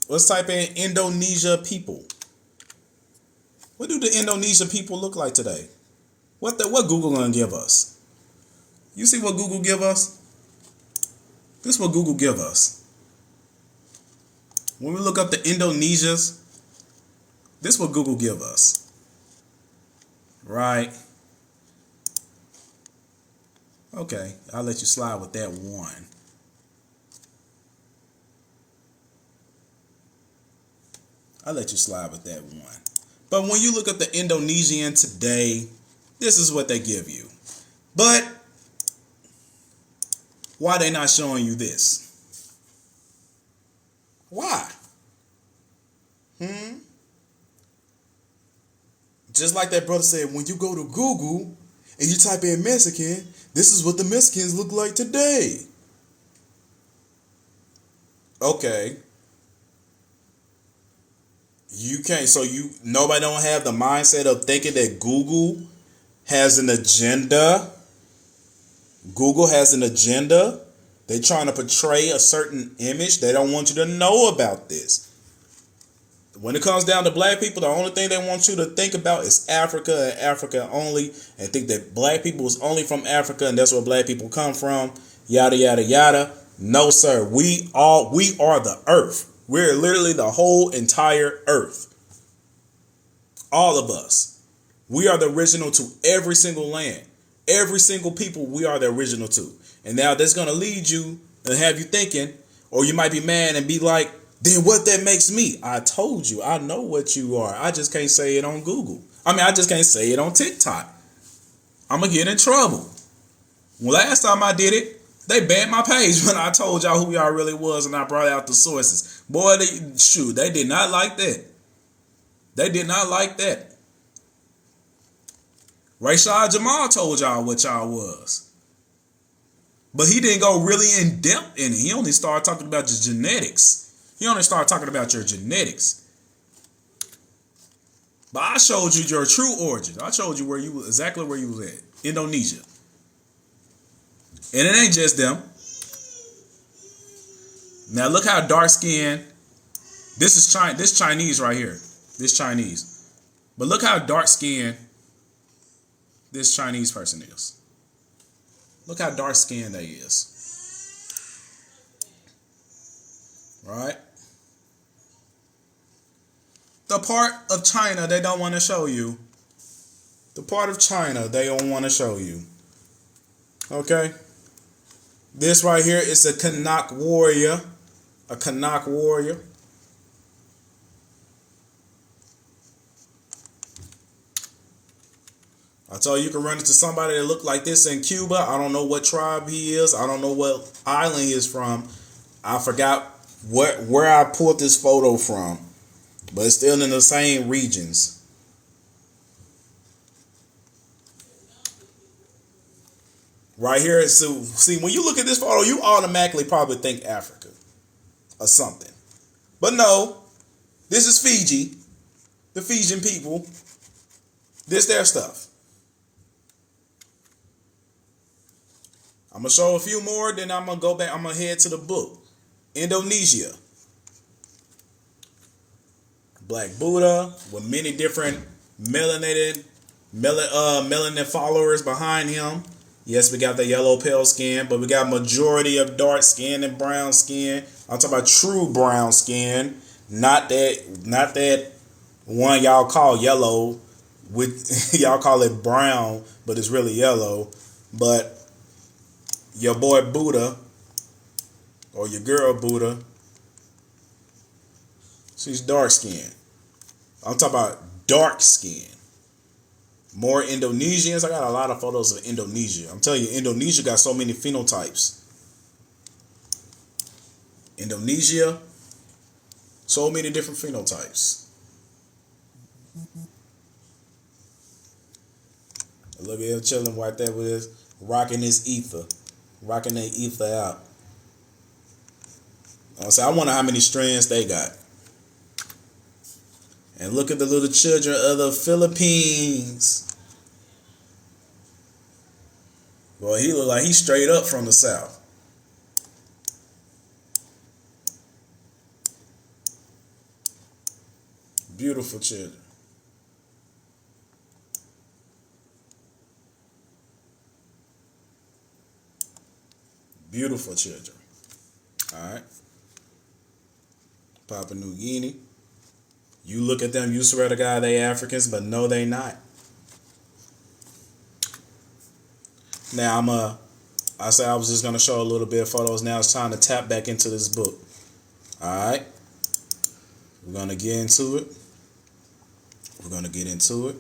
Let's type in Indonesia people. What do the Indonesia people look like today? What Google gonna give us? You see what Google give us? This is what Google give us. When we look up the Indonesias, this is what Google give us. Right? Okay, I'll let you slide with that one. I'll let you slide with that one. But when you look at the Indonesian today, this is what they give you. But why they not showing you this? Why? Just like that brother said, when you go to Google and you type in Mexican, this is what the Mexicans look like today. Okay. You can't, nobody don't have the mindset of thinking that Google has an agenda. Google has an agenda. They're trying to portray a certain image. They don't want you to know about this. When it comes down to black people, the only thing they want you to think about is Africa and Africa only, and think that black people is only from Africa and that's where black people come from. Yada yada yada. No, sir. We are the earth. We're literally the whole entire earth. All of us. We are the original to every single land. Every single people we are the original to. And now that's going to lead you and have you thinking, or you might be mad and be like, then what that makes me? I told you, I know what you are. I just can't say it on Google. I just can't say it on TikTok. I'm going to get in trouble. Well, last time I did it, they banned my page when I told y'all who y'all really was and I brought out the sources. Boy, they did not like that. They did not like that. Rashad Jamal told y'all what y'all was. But he didn't go really in depth in it. He only started talking about your genetics. He only started talking about your genetics. But I showed you your true origin. I showed you exactly where you was at. Indonesia. And it ain't just them. Now look how dark skinned. This Chinese right here. This Chinese. But look how dark skinned this Chinese person is. Look how dark skinned they is. Right? The part of China they don't want to show you. The part of China they don't want to show you. Okay? This right here is a Kanak warrior. A Kanak warrior. I told you can run into somebody that look like this in Cuba. I don't know what tribe he is. I don't know what island he is from. I forgot where I pulled this photo from. But it's still in the same regions. Right here, so see, when you look at this photo, you automatically probably think Africa or something. But no, this is Fiji. The Fijian people. This their stuff. I'm going to show a few more, then I'm going to go back. I'm going to head to the book. Indonesia. Black Buddha with many different melanin followers behind him. Yes, we got the yellow pale skin, but we got majority of dark skin and brown skin. I'm talking about true brown skin, not that one y'all call yellow. With y'all call it brown, but it's really yellow. But your boy Buddha or your girl Buddha, she's dark skinned. I'm talking about dark skin. More Indonesians. I got a lot of photos of Indonesia. I'm telling you, Indonesia got so many phenotypes. Indonesia, so many different phenotypes. Look at him chilling right there with his rocking his ether. Rocking their ether out. I wonder how many strands they got. And look at the little children of the Philippines. Boy, he look like he's straight up from the South. Beautiful children. Beautiful children. Alright. Papua New Guinea. You look at them, you swear to God they Africans, but no, they not. Now I said I was just gonna show a little bit of photos. Now it's time to tap back into this book. Alright. We're gonna get into it. We're gonna get into it.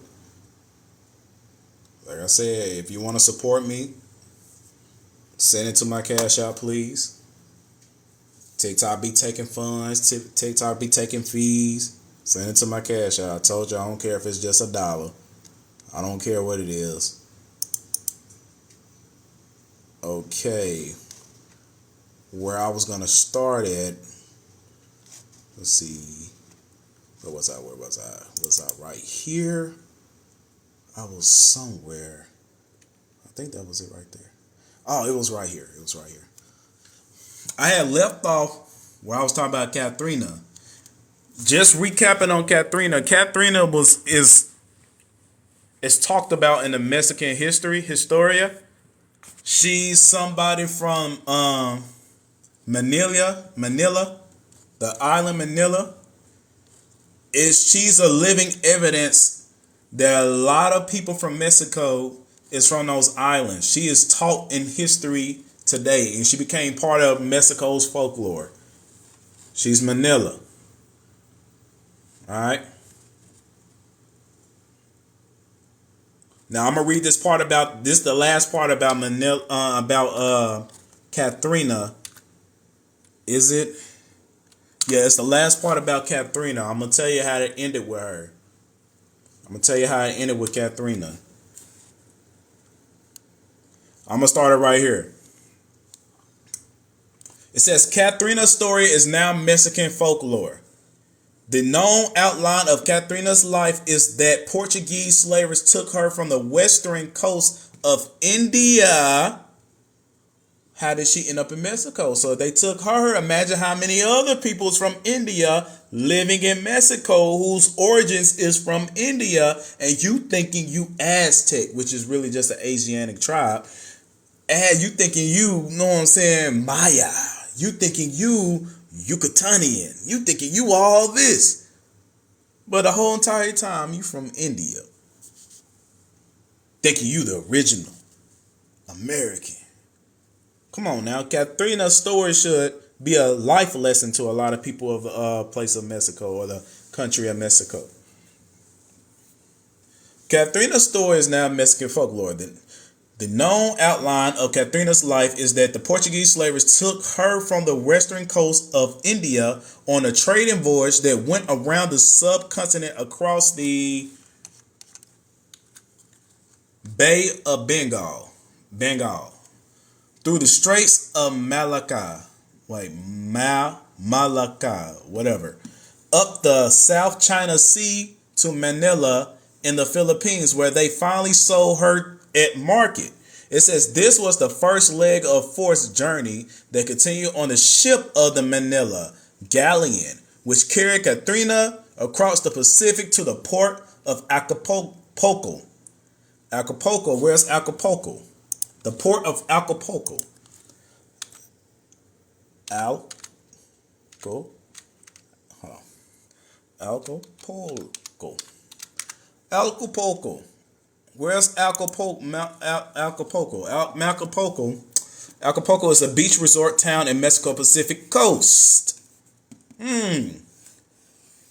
Like I said, if you want to support me, send it to my Cash App, please. TikTok be taking funds. TikTok be taking fees. Send it to my Cash App. I told you I don't care if it's just $1. I don't care what it is. Okay. Where I was going to start at. Let's see. Where was I? Was I right here? I was somewhere. I think that was it right there. Oh, it was right here. It was right here. I had left off where I was talking about Katrina. Just recapping on Katrina. Katrina is talked about in the Mexican Historia. She's somebody from Manila, the island Manila. She's a living evidence that a lot of people from Mexico is from those islands. She is taught in history today, and she became part of Mexico's folklore. She's Manila. All right. Now I'm gonna read this part about this. The last part about Manila, about Katrina. Is it? Yeah, it's the last part about Katrina. I'm gonna tell you how it ended with her. I'm gonna tell you how it ended with Katrina. I'm gonna start it right here. It says Katrina's story is now Mexican folklore. The known outline of Katrina's life is that Portuguese slavers took her from the western coast of India. How did she end up in Mexico? So they took her. Imagine how many other peoples from India living in Mexico whose origins is from India, and you thinking you Aztec, which is really just an Asiatic tribe. And you thinking you know what I'm saying, Maya. You thinking you Yucatanian. You thinking you all this. But the whole entire time you from India. Thinking you the original American. Come on now. Katrina's story should be a life lesson to a lot of people of the place of Mexico or the country of Mexico. Katrina's story is now Mexican folklore. The known outline of Katrina's life is that the Portuguese slavers took her from the western coast of India on a trading voyage that went around the subcontinent across the Bay of Bengal, through the Straits of Malacca, Malacca, whatever, up the South China Sea to Manila in the Philippines, where they finally sold her at market. It says this was the first leg of forced journey that continued on the ship of the Manila galleon, which carried Katrina across the Pacific to the port of Acapulco. Acapulco, where's Acapulco? The port of Acapulco. Acapulco. Where's Acapulco? Acapulco is a beach resort town in Mexico Pacific coast. And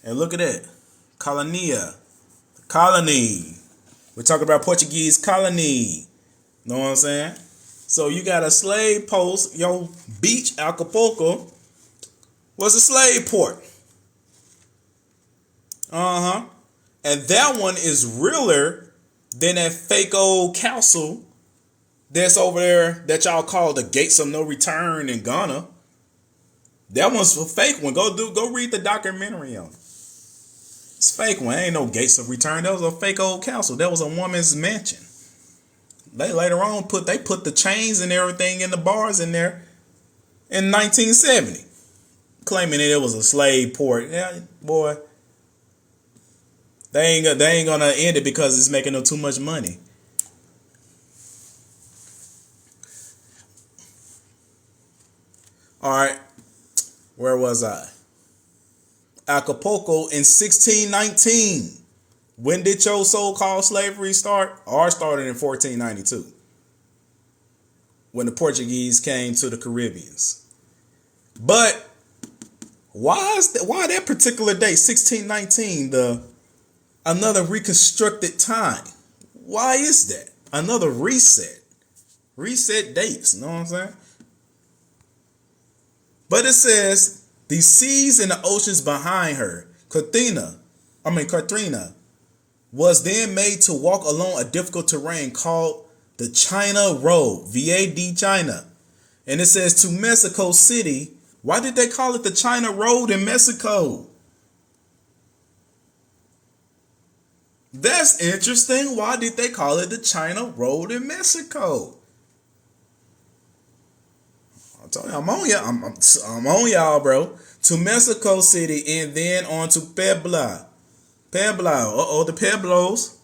look at that. Colony. We're talking about Portuguese colony. Know what I'm saying? So you got a slave post. Your beach, Acapulco, was a slave port. And that one is realer than that fake old castle that's over there that y'all call the Gates of No Return in Ghana. That one's a fake one. Go read the documentary on it. It's a fake one. Ain't no Gates of Return. That was a fake old castle. That was a woman's mansion. They later on put the chains and everything in the bars in there in 1970, claiming that it was a slave port. Yeah, boy. They ain't gonna end it because it's making them too much money. All right, where was I? Acapulco in 1619. When did your so-called slavery start? Ours started in 1492, when the Portuguese came to the Caribbeans. But why that particular date, 1619, another reconstructed time? Why is that? Another reset dates, you know what I'm saying? But it says the seas and the oceans behind her, Katrina, was then made to walk along a difficult terrain called the China Road, VAD China. And it says to Mexico City. Why did they call it the China Road in Mexico? That's interesting. Why did they call it the China Road in Mexico? I'm telling you, I'm on y'all. I'm on y'all, bro. To Mexico City and then on to Puebla. The Pueblos.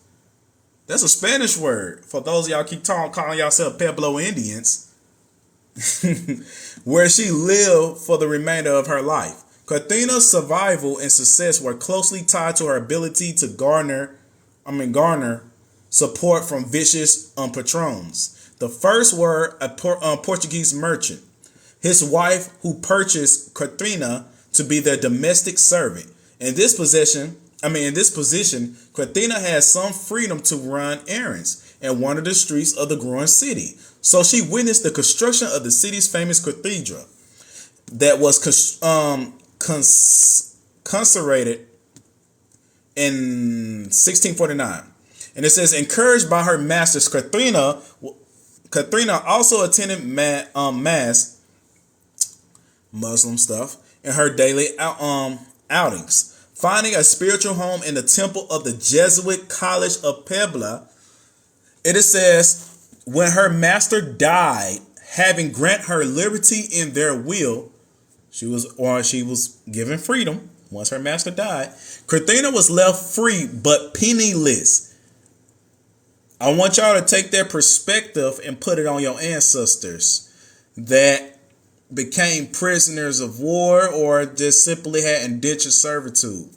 That's a Spanish word for those of y'all keep calling yourself Pueblo Indians. Where she lived for the remainder of her life. Katrina's survival and success were closely tied to her ability to garner support from vicious patrons. The first were a Portuguese merchant, his wife who purchased Katrina to be their domestic servant. In this position, Katrina had some freedom to run errands and wander the streets of the growing city. So she witnessed the construction of the city's famous cathedral that was consecrated in 1649. And it says, encouraged by her masters, Katrina also attended mass, Muslim stuff, in her daily outings, finding a spiritual home in the temple of the Jesuit College of Puebla. It says, when her master died, having grant her liberty in their will, she was given freedom. Once her master died, Katrina was left free but penniless. I want y'all to take their perspective and put it on your ancestors that became prisoners of war or just simply had indentured servitude.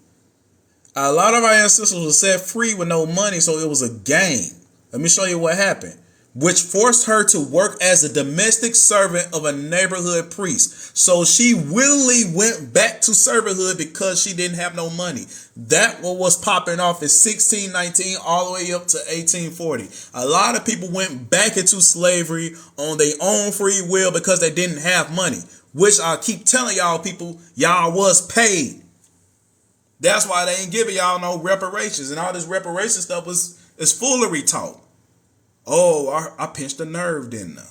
A lot of our ancestors were set free with no money, so it was a gain. Let me show you what happened, which forced her to work as a domestic servant of a neighborhood priest. So she willingly went back to servanthood because she didn't have no money. That was popping off in 1619 all the way up to 1840. A lot of people went back into slavery on their own free will because they didn't have money, which I keep telling y'all people, y'all was paid. That's why they ain't giving y'all no reparations, and all this reparation stuff is foolery talk. Oh, I pinched a nerve, didn't I?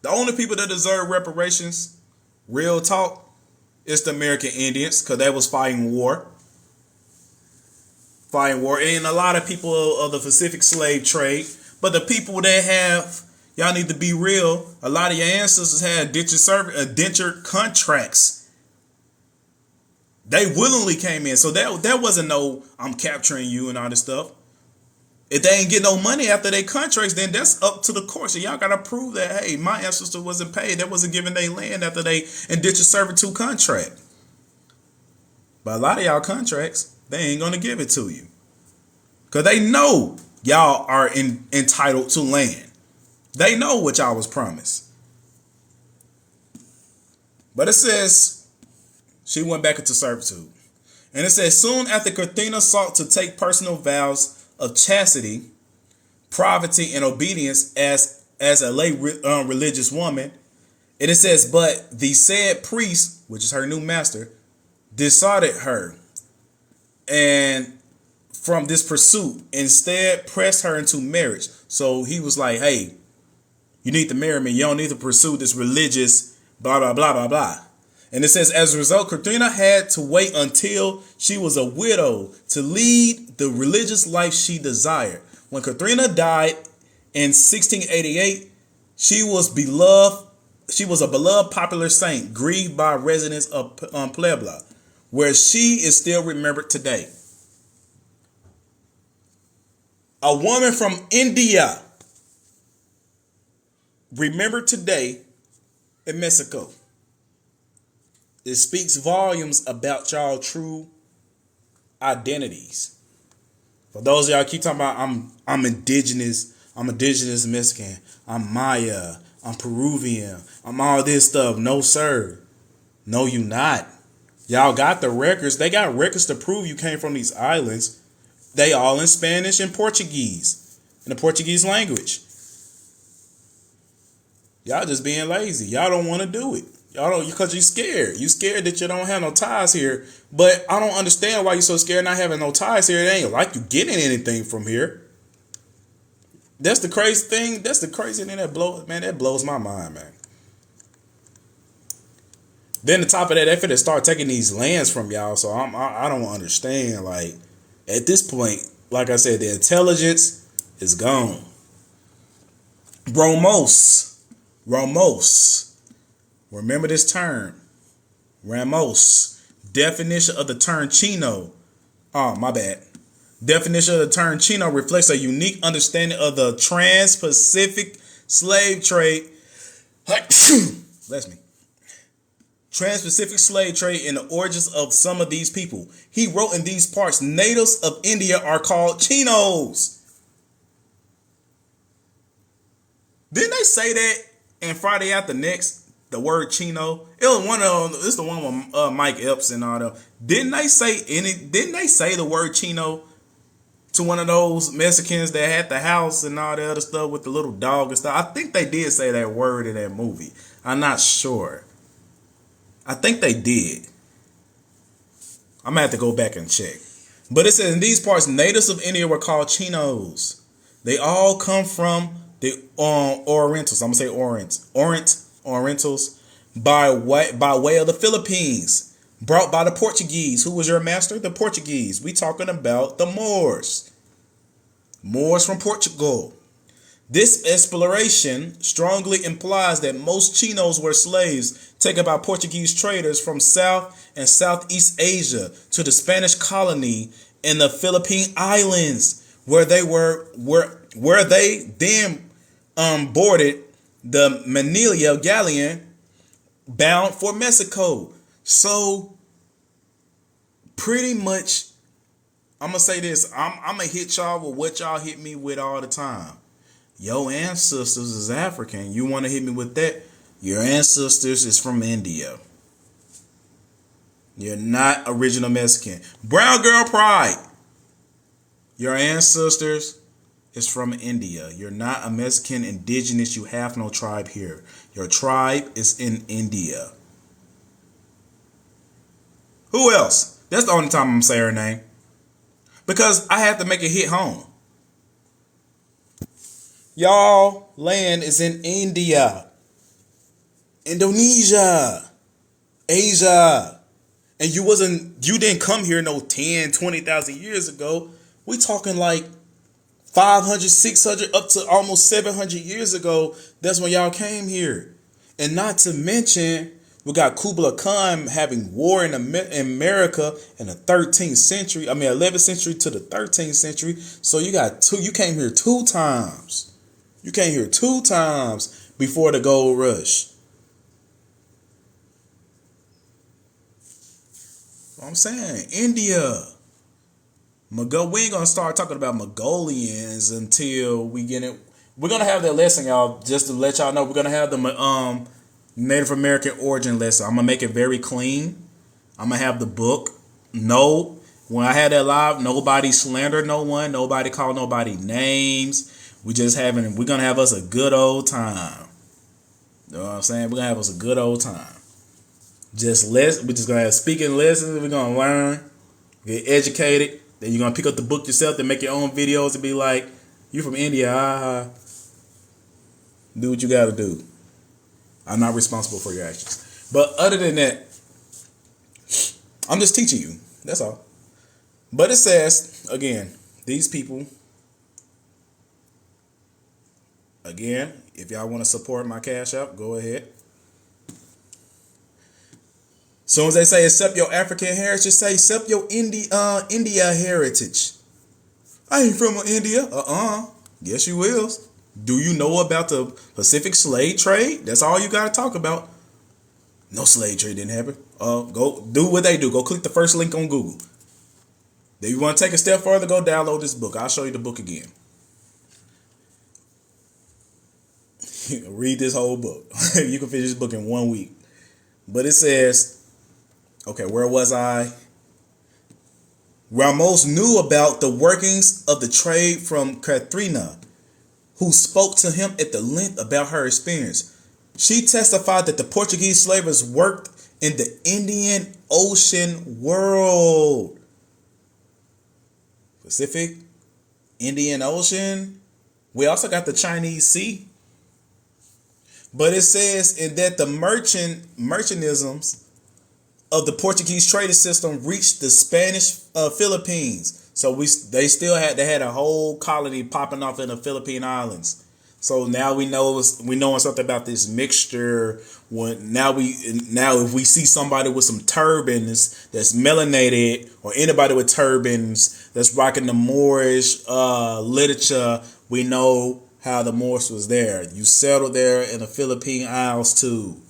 The only people that deserve reparations, real talk, is the American Indians, because they was fighting war. And a lot of people of the Pacific slave trade. But the people that have, y'all need to be real, a lot of your ancestors had indentured contracts. They willingly came in. So that wasn't no, I'm capturing you and all this stuff. If they ain't get no money after their contracts, then that's up to the court. So y'all got to prove that, hey, my ancestor wasn't paid. They wasn't given their land after they indentured servitude contract. But a lot of y'all contracts, they ain't going to give it to you. Because they know y'all are entitled to land. They know what y'all was promised. But it says she went back into servitude. And it says, soon after Katrina sought to take personal vows of chastity, poverty, and obedience as a lay religious woman. And it says, but the said priest, which is her new master, decided her and from this pursuit, instead pressed her into marriage. So he was like, hey, you need to marry me. You don't need to pursue this religious blah, blah, blah, blah, blah. And it says, as a result, Katrina had to wait until she was a widow to lead the religious life she desired. When Katrina died in 1688, she was a beloved popular saint, grieved by residents of Puebla, where she is still remembered today. A woman from India, remembered today in Mexico. It speaks volumes about y'all true identities. For those of y'all keep talking about I'm indigenous Mexican, I'm Maya, I'm Peruvian, I'm all this stuff. No, sir. No, you not. Y'all got the records. They got records to prove you came from these islands. They all in Spanish and Portuguese, in the Portuguese language. Y'all just being lazy. Y'all don't want to do it. Y'all don't, because you're scared. You're scared that you don't have no ties here. But I don't understand why you're so scared not having no ties here. It ain't like you getting anything from here. That's the crazy thing. That's the crazy thing that blows my mind, man. Then on top of that, they finna start taking these lands from y'all. So I don't understand. Like, at this point, like I said, the intelligence is gone. Ramos. Remember this term. Ramos. Definition of the term Chino. Oh, my bad. Definition of the term Chino reflects a unique understanding of the trans-Pacific slave trade. Bless me. Trans-Pacific slave trade and the origins of some of these people. He wrote in these parts, natives of India are called Chinos. Didn't they say that in Friday After Next? The word Chino. It was one of them. It's the one with Mike Epps and all that. Didn't they say the word Chino to one of those Mexicans that had the house and all the other stuff with the little dog and stuff? I think they did say that word in that movie. I'm not sure. I think they did. I'm gonna have to go back and check. But it says in these parts, natives of India were called Chinos. They all come from the Orientals. I'm gonna say Orientals by way of the Philippines, brought by the Portuguese. Who was your master? The Portuguese. We talking about the Moors. Moors from Portugal. This exploration strongly implies that most Chinos were slaves taken by Portuguese traders from South and Southeast Asia to the Spanish colony in the Philippine Islands, where they then boarded the Manila galleon bound for Mexico. So pretty much, I'm gonna say this. I'm gonna hit y'all with what y'all hit me with all the time. Your ancestors is African. You want to hit me with that? Your ancestors is from India. You're not original Mexican. Brown girl pride. Your ancestors is from India. You're not a Mexican indigenous. You have no tribe here. Your tribe is in India. Who else? That's the only time I'm saying her name. Because I have to make it hit home. Y'all land is in India, Indonesia, Asia. And you didn't come here no 10, 20,000 years ago. We talking like 500, 600, up to almost 700 years ago. That's when y'all came here. And not to mention, we got Kublai Khan having war in America in the 13th century. 11th century to the 13th century. So you came here 2 times. You came here 2 times before the gold rush. I'm saying India. We ain't gonna start talking about Mongolians until we get it. We're gonna have that lesson, y'all. Just to let y'all know, we're gonna have the Native American origin lesson. I'm gonna make it very clean. I'm gonna have the book. No, when I had that live, nobody slandered no one. Nobody called nobody names. We're gonna have us a good old time. You know what I'm saying? We're gonna have us a good old time. We're just gonna have speaking lessons. We're gonna learn, get educated. Then you're gonna pick up the book yourself and make your own videos and be like, "You from India? Do what you gotta do. I'm not responsible for your actions." But other than that, I'm just teaching you. That's all. But it says again, these people. Again, if y'all want to support my Cash App, go ahead. Soon as they say accept your African heritage, say accept your India heritage. I ain't from India. Yes, you will. Do you know about the Pacific slave trade? That's all you got to talk about. No slave trade didn't happen. Go do what they do. Go click the first link on Google. If you want to take a step further, go download this book. I'll show you the book again. Read this whole book. You can finish this book in 1 week. But it says, okay, where was I? Ramos knew about the workings of the trade from Katrina, who spoke to him at the length about her experience. She testified that the Portuguese slavers worked in the Indian Ocean world. Pacific, Indian Ocean. We also got the Chinese Sea. But it says in that the merchantisms of the Portuguese trading system reached the Spanish Philippines. So they had a whole colony popping off in the Philippine Islands. So now we know something about this mixture. Now if we see somebody with some turbans that's melanated, or anybody with turbans that's rocking the Moorish literature, we know how the Moors was there. You settled there in the Philippine Isles too.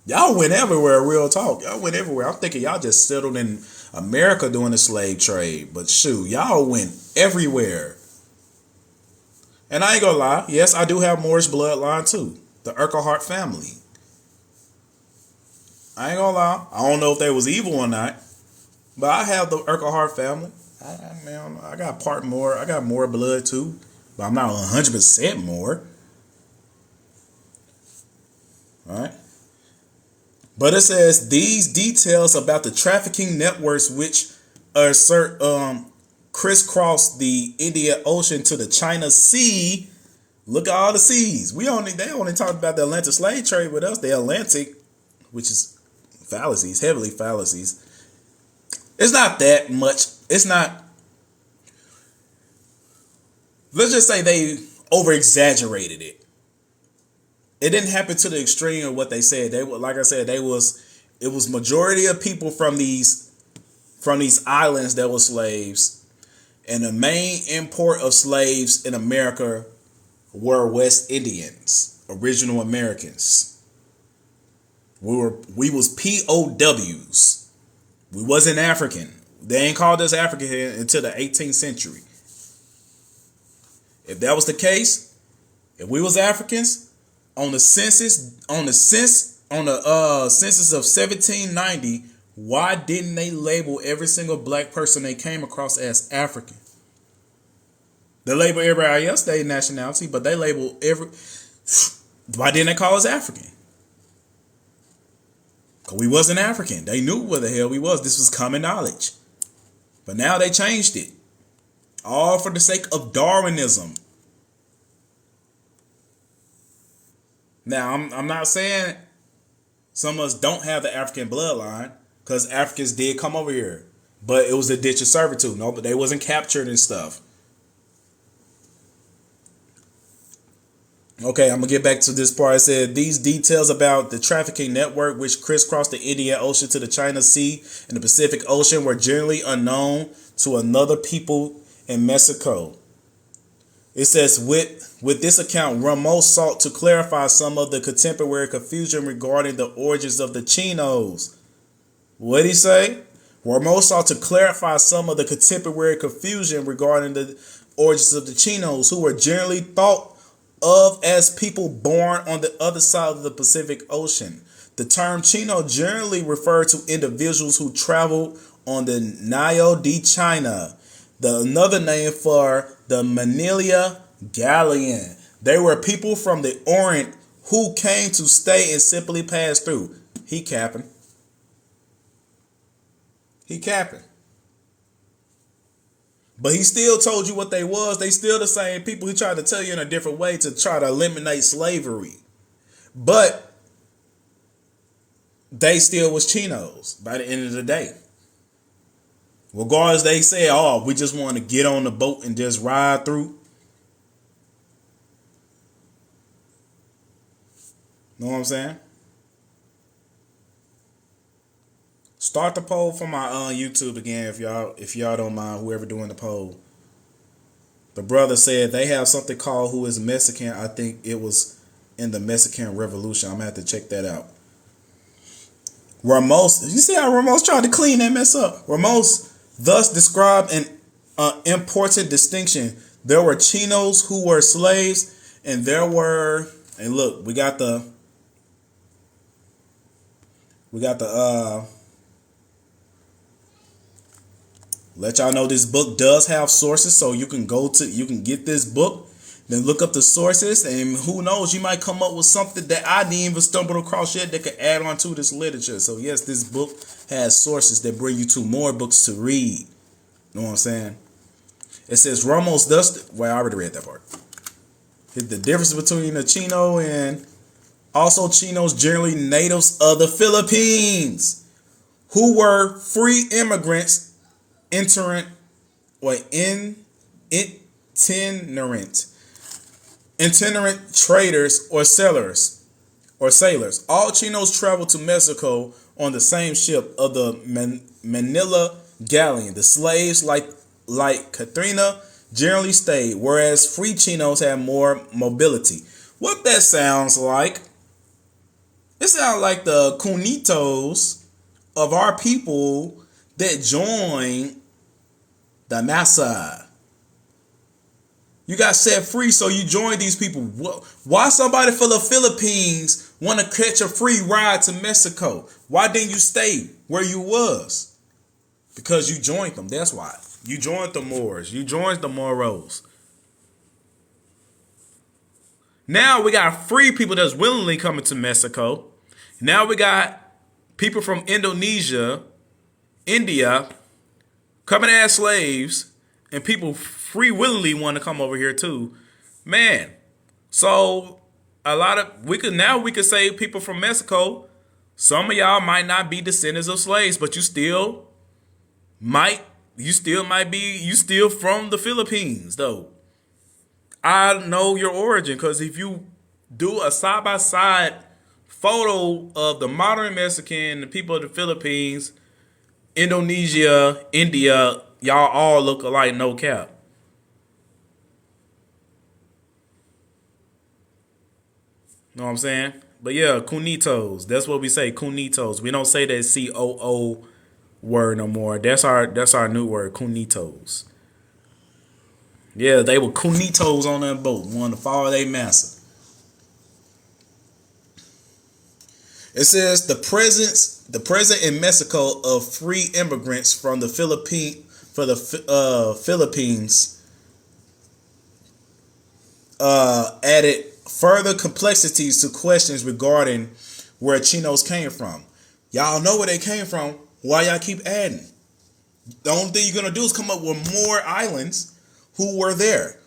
Y'all went everywhere, real talk. Y'all went everywhere. I'm thinking y'all just settled in America doing the slave trade. But shoot, y'all went everywhere. And I ain't gonna lie, yes, I do have Moorish bloodline too. The Urquhart family. I ain't gonna lie. I don't know if they was evil or not, but I have the Urquhart family. I got part more. I got more blood too, but I'm not 100% more. All right. But it says these details about the trafficking networks which assert crisscross the Indian Ocean to the China Sea. Look at all the seas. They only talked about the Atlantic slave trade with us. The Atlantic, which is fallacies, heavily fallacies. It's not that much. It's not. Let's just say they over exaggerated it. It didn't happen to the extreme of what they said. They were, like I said, it was majority of people from these islands that were slaves, and the main import of slaves in America were West Indians, original Americans. We was POWs. We wasn't African. They ain't called us African here until the 18th century. If that was the case, if we was Africans on the census of 1790, why didn't they label every single black person they came across as African? They label everybody else their nationality, but they label why didn't they call us African? Because we wasn't African. They knew where the hell we was. This was common knowledge. But now they changed it. All for the sake of Darwinism. Now, I'm not saying some of us don't have the African bloodline, because Africans did come over here. But it was a ditch of servitude. No, but they wasn't captured and stuff. Okay, I'm going to get back to this part. It said, these details about the trafficking network which crisscrossed the Indian Ocean to the China Sea and the Pacific Ocean were generally unknown to another people in Mexico. It says, with this account, Ramos sought to clarify some of the contemporary confusion regarding the origins of the Chinos. What did he say? Ramos sought to clarify some of the contemporary confusion regarding the origins of the Chinos, who were generally thought of as people born on the other side of the Pacific Ocean. The term Chino generally referred to individuals who traveled on the Nile de China, another name for the Manila Galleon. They were people from the Orient who came to stay and simply pass through. He capping. But he still told you what they was. They still the same people. He tried to tell you in a different way to try to eliminate slavery. But they still was Chinos by the end of the day. Regardless, they say, oh, we just want to get on the boat and just ride through. Know what I'm saying? Start the poll for my YouTube again if y'all don't mind, whoever doing the poll. The brother said they have something called Who is Mexican. I think it was in the Mexican Revolution. I'm gonna have to check that out. Ramos, you see how Ramos tried to clean that mess up? Ramos thus described an important distinction. There were Chinos who were slaves, and and look, we got the let y'all know this book does have sources, so you can get this book, then look up the sources, and who knows, you might come up with something that I didn't even stumble across yet that could add on to this literature. So yes, this book has sources that bring you to more books to read. Know what I'm saying? It says Ramos thus, well, I already read that part. The difference between a Chino and also Chinos, generally natives of the Philippines, who were free immigrants, itinerant traders or sailors. All Chinos traveled to Mexico on the same ship of the Manila Galleon. The slaves, like Katrina, generally stayed, whereas free Chinos had more mobility. What that sounds like? It sounds like the Cunitos of our people that joined the massa. You got set free, so you joined these people. Why somebody from the Philippines want to catch a free ride to Mexico? Why didn't you stay where you was? Because you joined them. That's why. You joined the Moors. You joined the Moros. Now we got free people that's willingly coming to Mexico. Now we got people from Indonesia, India, coming as slaves, and people free willingly want to come over here too. Man, so we could say people from Mexico, some of y'all might not be descendants of slaves, but you still might be from the Philippines though. I know your origin because if you do a side by side photo of the modern Mexican, the people of the Philippines, Indonesia, India, y'all all look alike, no cap. Know what I'm saying? But yeah, cunitos. That's what we say, cunitos. We don't say that COO word no more. That's our new word, cunitos. Yeah, they were cunitos on that boat, wanted to follow their master. It says the presence in Mexico of free immigrants from the Philippines added further complexities to questions regarding where Chinos came from. Y'all know where they came from. Why y'all keep adding? The only thing you're gonna do is come up with more islands who were there.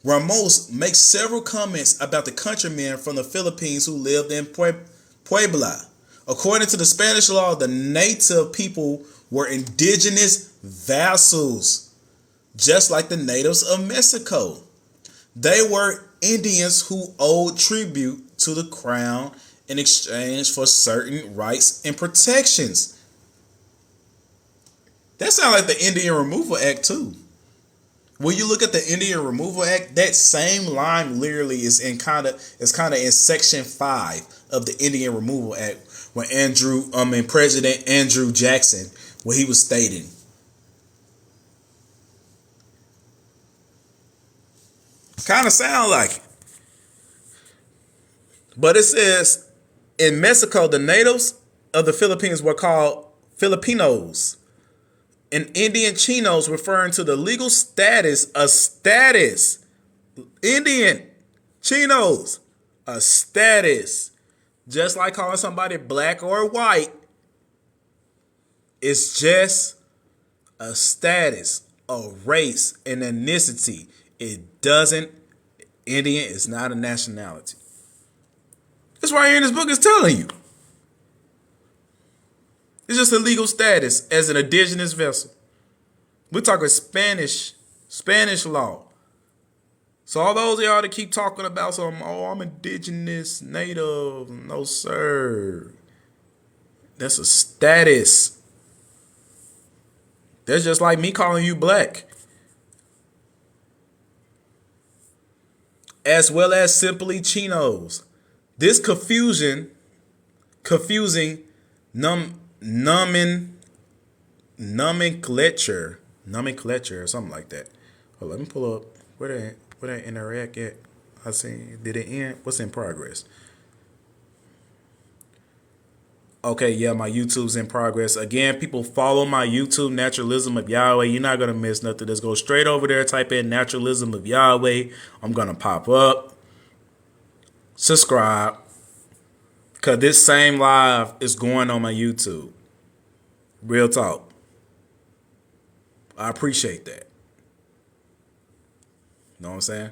Ramos makes several comments about the countrymen from the Philippines who lived in Puebla. According to the Spanish law, the native people were indigenous vassals, just like the natives of Mexico. They were Indians who owed tribute to the crown in exchange for certain rights and protections. That sounds like the Indian Removal Act too. When you look at the Indian Removal Act, that same line literally is kind of in Section 5 of the Indian Removal Act, when President Andrew Jackson, what he was stating. Kind of sound like it. But it says in Mexico, the natives of the Philippines were called Filipinos. And Indian Chinos, referring to the legal status, Indian Chinos, a status. Just like calling somebody black or white, it's just a status, a race, an ethnicity. Indian is not a nationality. That's why here in this book is telling you. It's just a legal status as an indigenous vessel. We're talking Spanish law. So all those of y'all that keep talking about I'm indigenous, native, no sir. That's a status. That's just like me calling you black. As well as simply Chinos. This confusing nomenclature or something like that. Oh, let me pull up where that interact at. I see. Did it end? What's in progress? Okay, yeah, my YouTube's in progress. Again, people follow my YouTube, Naturalism of Yahweh. You're not gonna miss nothing. Just go straight over there, type in Naturalism of Yahweh. I'm gonna pop up. Subscribe. Cause this same live is going on my YouTube. Real talk. I appreciate that. Know what I'm saying?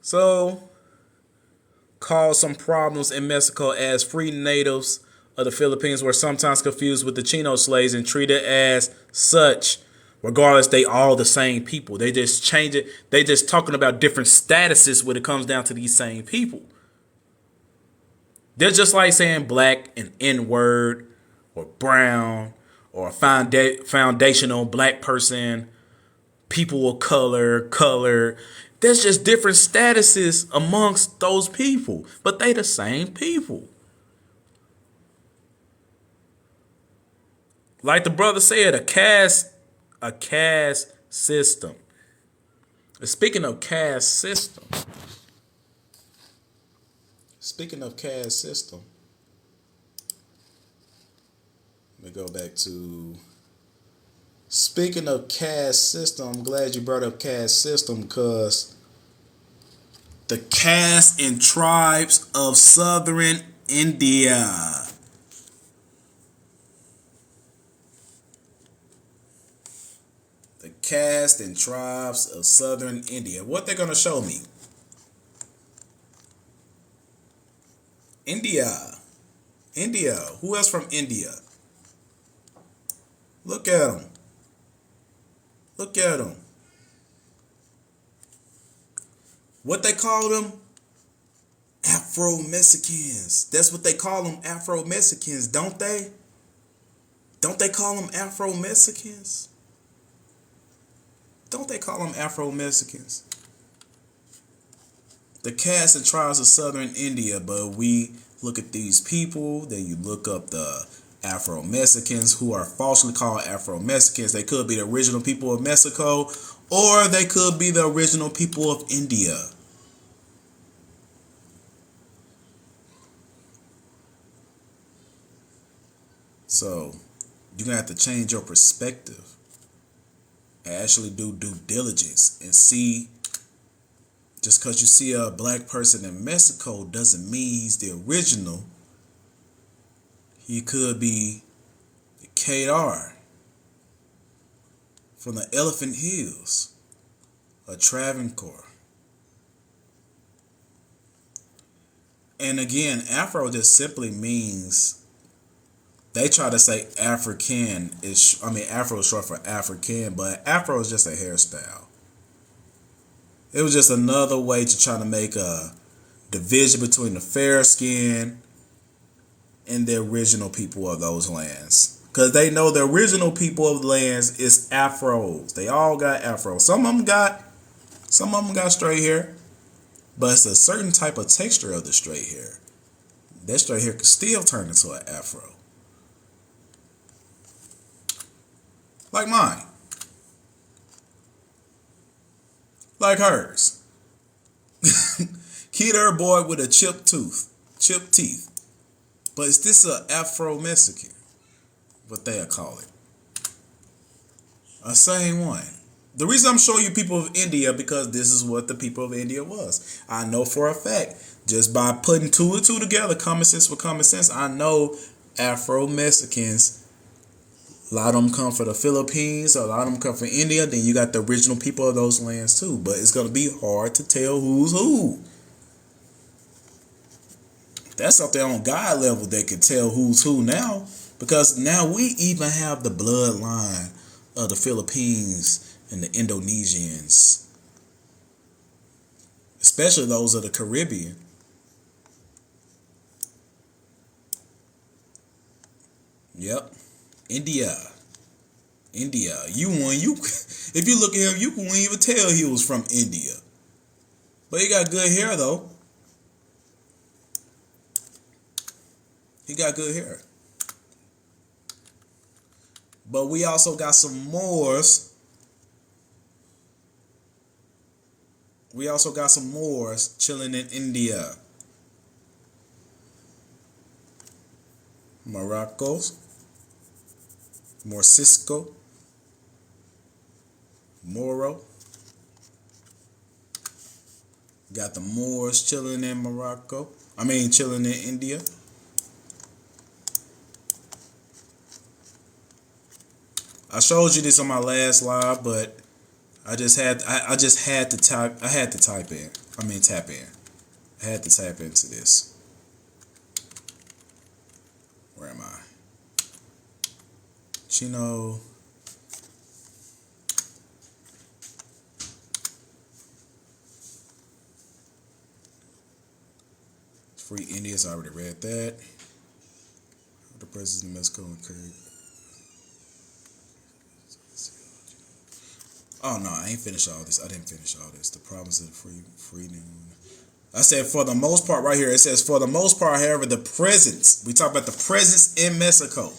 So, caused some problems in Mexico as free natives of the Philippines were sometimes confused with the Chino slaves and treated as such. Regardless, they all the same people. They just change it. They just talking about different statuses when it comes down to these same people. They're just like saying black and N-word or brown or a foundational black person, people of color. There's just different statuses amongst those people, but they the same people. Like the brother said, a caste system. Speaking of caste system, let me go back to. Speaking of caste system, I'm glad you brought up caste system because the caste and tribes of southern India. The caste and tribes of southern India. What they're going to show me? India. Who else from India? Look at them. What they call them? Afro-Mexicans. That's what they call them, Afro-Mexicans, don't they? Don't they call them Afro-Mexicans? The caste and tribes of southern India, but we look at these people, then you look up the Afro-Mexicans who are falsely called Afro-Mexicans. They could be the original people of Mexico, or they could be the original people of India. So you're going to have to change your perspective and actually do due diligence and see. Just because you see a black person in Mexico doesn't mean he's the original. He could be the Kadar from the Elephant Hills, a Travancore. And again, Afro just simply means, they try to say African is, Afro is short for African, but Afro is just a hairstyle. It was just another way to try to make a division between the fair skin and the original people of those lands. Because they know the original people of the lands is Afros. They all got Afros. Some of them got straight hair, but it's a certain type of texture of the straight hair. That straight hair could still turn into an Afro. Like mine. Like hers. Keter boy with a chipped teeth. But is this an Afro-Mexican? What they'll call it. A same one. The reason I'm showing you people of India, because this is what the people of India was. I know for a fact, just by putting two and two together, common sense with common sense, I know Afro-Mexicans. A lot of them come from the Philippines, a lot of them come from India. Then you got the original people of those lands too. But it's going to be hard to tell who's who. That's up there on God level. They can tell who's who now. Because now we even have the bloodline of the Philippines and the Indonesians. Especially those of the Caribbean. Yep. India. If you look at him, you wouldn't even tell he was from India. But he got good hair though. But we also got some Moors. Chilling in India. Morcisco. Moro. Got the Moors chilling in chilling in India. I showed you this on my last live, but I just had to tap in. I had to tap into this. Where am I? Chino. Free Indians, I already read that. The president of Mexico encouraged. Oh no, I ain't finished all this. I didn't finish all this. The problems of the freedom. I said for the most part right here. It says for the most part, however, the presence. We talk about the presence in Mexico.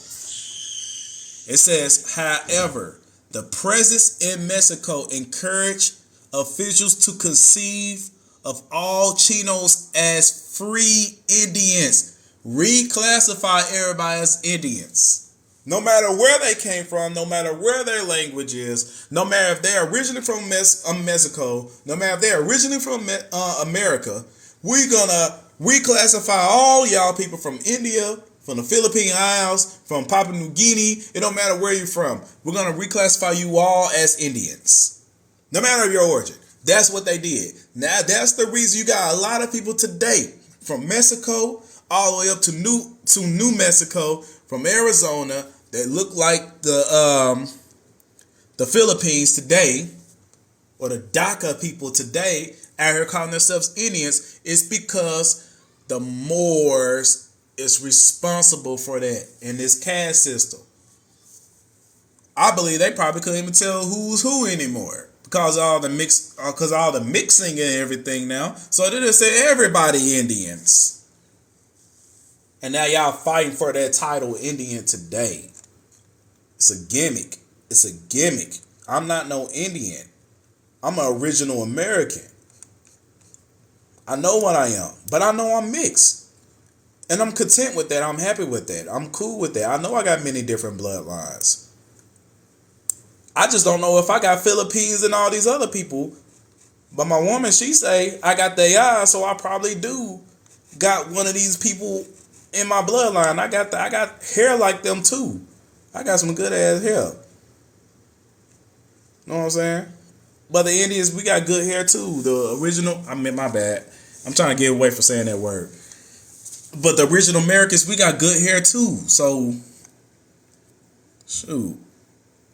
It says, however, the presence in Mexico encouraged officials to conceive of all Chinos as free Indians. Reclassify everybody as Indians. No matter where they came from, no matter where their language is, no matter if they're originally from Mexico, no matter if they're originally from America, we're gonna reclassify all y'all people from India, from the Philippine Isles, from Papua New Guinea. It don't matter where you're from. We're gonna reclassify you all as Indians, no matter your origin. That's what they did. Now that's the reason you got a lot of people today from Mexico all the way up to New Mexico, from Arizona, that look like the Philippines today, or the DACA people today out here calling themselves Indians. Is because the Moors is responsible for that in this caste system. I believe they probably couldn't even tell who's who anymore because all the mixing and everything now. So they just say everybody Indians. And now y'all fighting for that title Indian today. It's a gimmick. It's a gimmick. I'm not no Indian. I'm an original American. I know what I am, but I know I'm mixed. And I'm content with that. I'm happy with that. I'm cool with that. I know I got many different bloodlines. I just don't know if I got Philippines and all these other people. But my woman, she say, I got the eye, so I probably do got one of these people in my bloodline. I got hair like them too. I got some good ass hair. Know what I'm saying? But the Indians, we got good hair too. The original, my bad. I'm trying to get away from saying that word. But the original Americans, we got good hair too. So, shoot,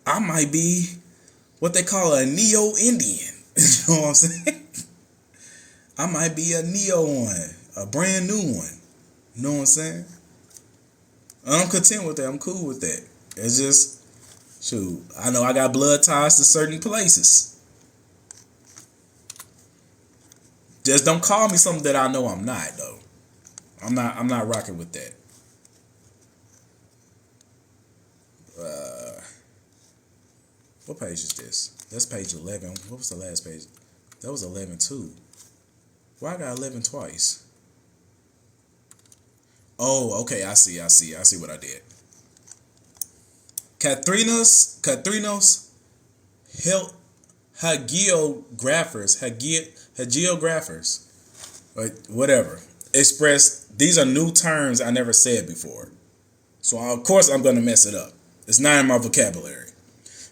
I might be what they call a neo-Indian. You know what I'm saying? I might be a neo one, a brand new one. You know what I'm saying? I'm content with that. I'm cool with that. It's just, shoot, I know I got blood ties to certain places. Just don't call me something that I know I'm not, though. I'm not rocking with that. What page is this? That's page 11. What was the last page? That was 11 too. Why I got 11 twice? Oh, okay. I see what I did. Katrina's hagiographers, or whatever, express, these are new terms I never said before. So of course I'm going to mess it up. It's not in my vocabulary.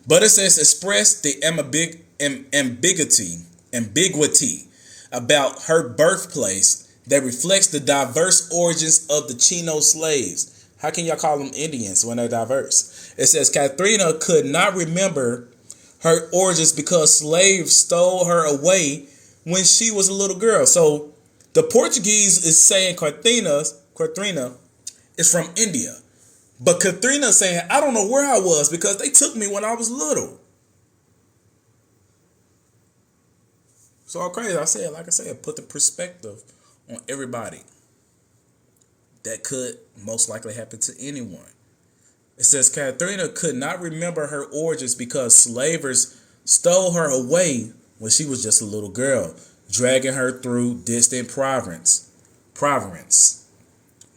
But it says express the ambiguity about her birthplace that reflects the diverse origins of the Chino slaves. How can y'all call them Indians when they're diverse? It says Katrina could not remember her origins because slaves stole her away when she was a little girl. So the Portuguese is saying Katrina is from India. But Katrina is saying, I don't know where I was because they took me when I was little. So all crazy. Like I said, put the perspective on everybody. That could most likely happen to anyone. It says Katrina could not remember her origins because slavers stole her away when she was just a little girl, dragging her through distant province.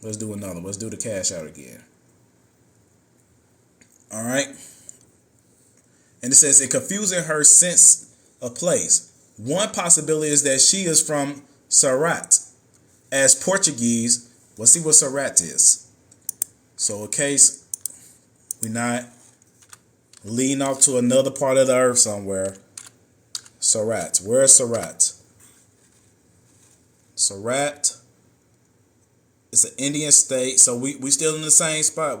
Let's do another. Let's do the cash out again. All right. And it says, in confusing her sense of place, one possibility is that she is from Surat. As Portuguese, let's see what Surat is. So in case we're not leading off to another part of the earth somewhere. Surat. Where is Surat? Surat. It's an Indian state. So we still in the same spot.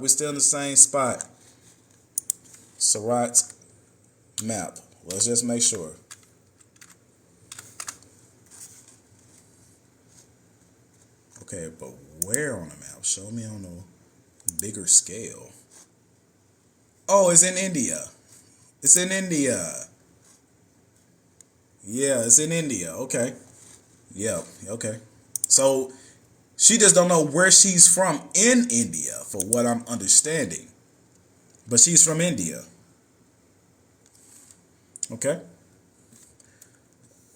Surat map. Let's just make sure. Okay, but where on the map? Show me on a bigger scale. Oh, it's in India. It's in India. Yeah, it's in India. Okay. Yeah, okay. So she just don't know where she's from in India, for what I'm understanding. But she's from India. Okay.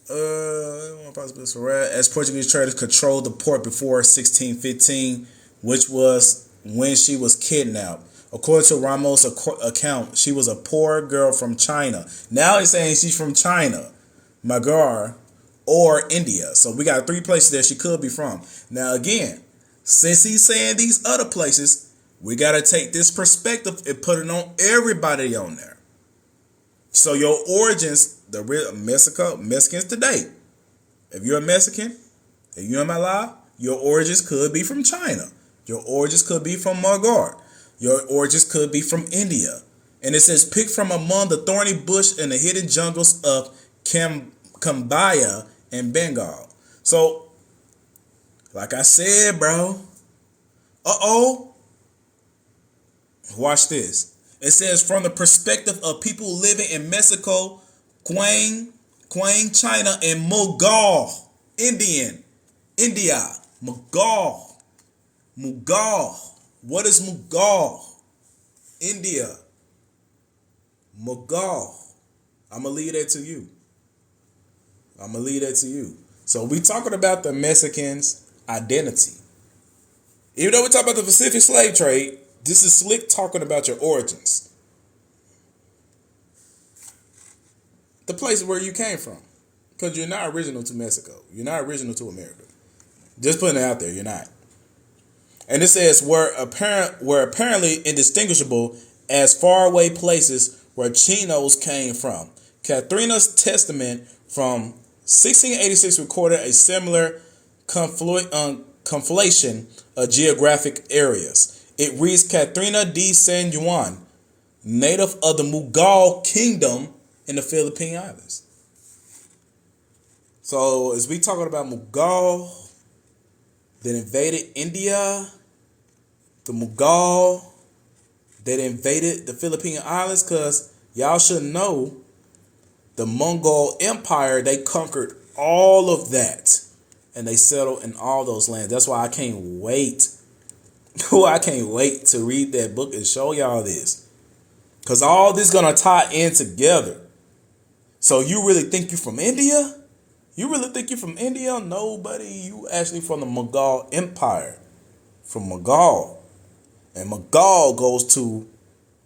As Portuguese traders controlled the port before 1615, which was when she was kidnapped. According to Ramos' account, she was a poor girl from China. Now he's saying she's from China, Magar, or India. So we got 3 places that she could be from. Now again, since he's saying these other places, we got to take this perspective and put it on everybody on there. So your origins, the real Mexicans today. If you're a Mexican, if you're in my life, your origins could be from China. Your origins could be from Magar. Your origins could be from India. And it says, pick from among the thorny bush and the hidden jungles of Kambaya and Bengal. So, like I said, bro. Watch this. It says, from the perspective of people living in Mexico, Quang, China, and Mughal, India. Mughal. What is Mughal? India. Mughal. I'm going to leave that to you. So we talking about the Mexicans' identity. Even though we talk about the Pacific slave trade, this is slick talking about your origins. The place where you came from. Because you're not original to Mexico. You're not original to America. Just putting it out there, you're not. And it says, were apparently indistinguishable as faraway places where Chinos came from. Katrina's testament from 1686 recorded a similar conflation of geographic areas. It reads Katrina de San Juan, native of the Mughal kingdom in the Philippine Islands. So as we talking about Mughal that invaded India, the Mughal that invaded the Philippine Islands, because y'all should know the Mongol Empire, they conquered all of that and they settled in all those lands. That's why I can't wait. I can't wait to read that book and show y'all this. Because all this going to tie in together. So you really think you're from India? You really think you're from India? No, buddy. You actually from the Mughal Empire. From Mughal. And Mughal goes to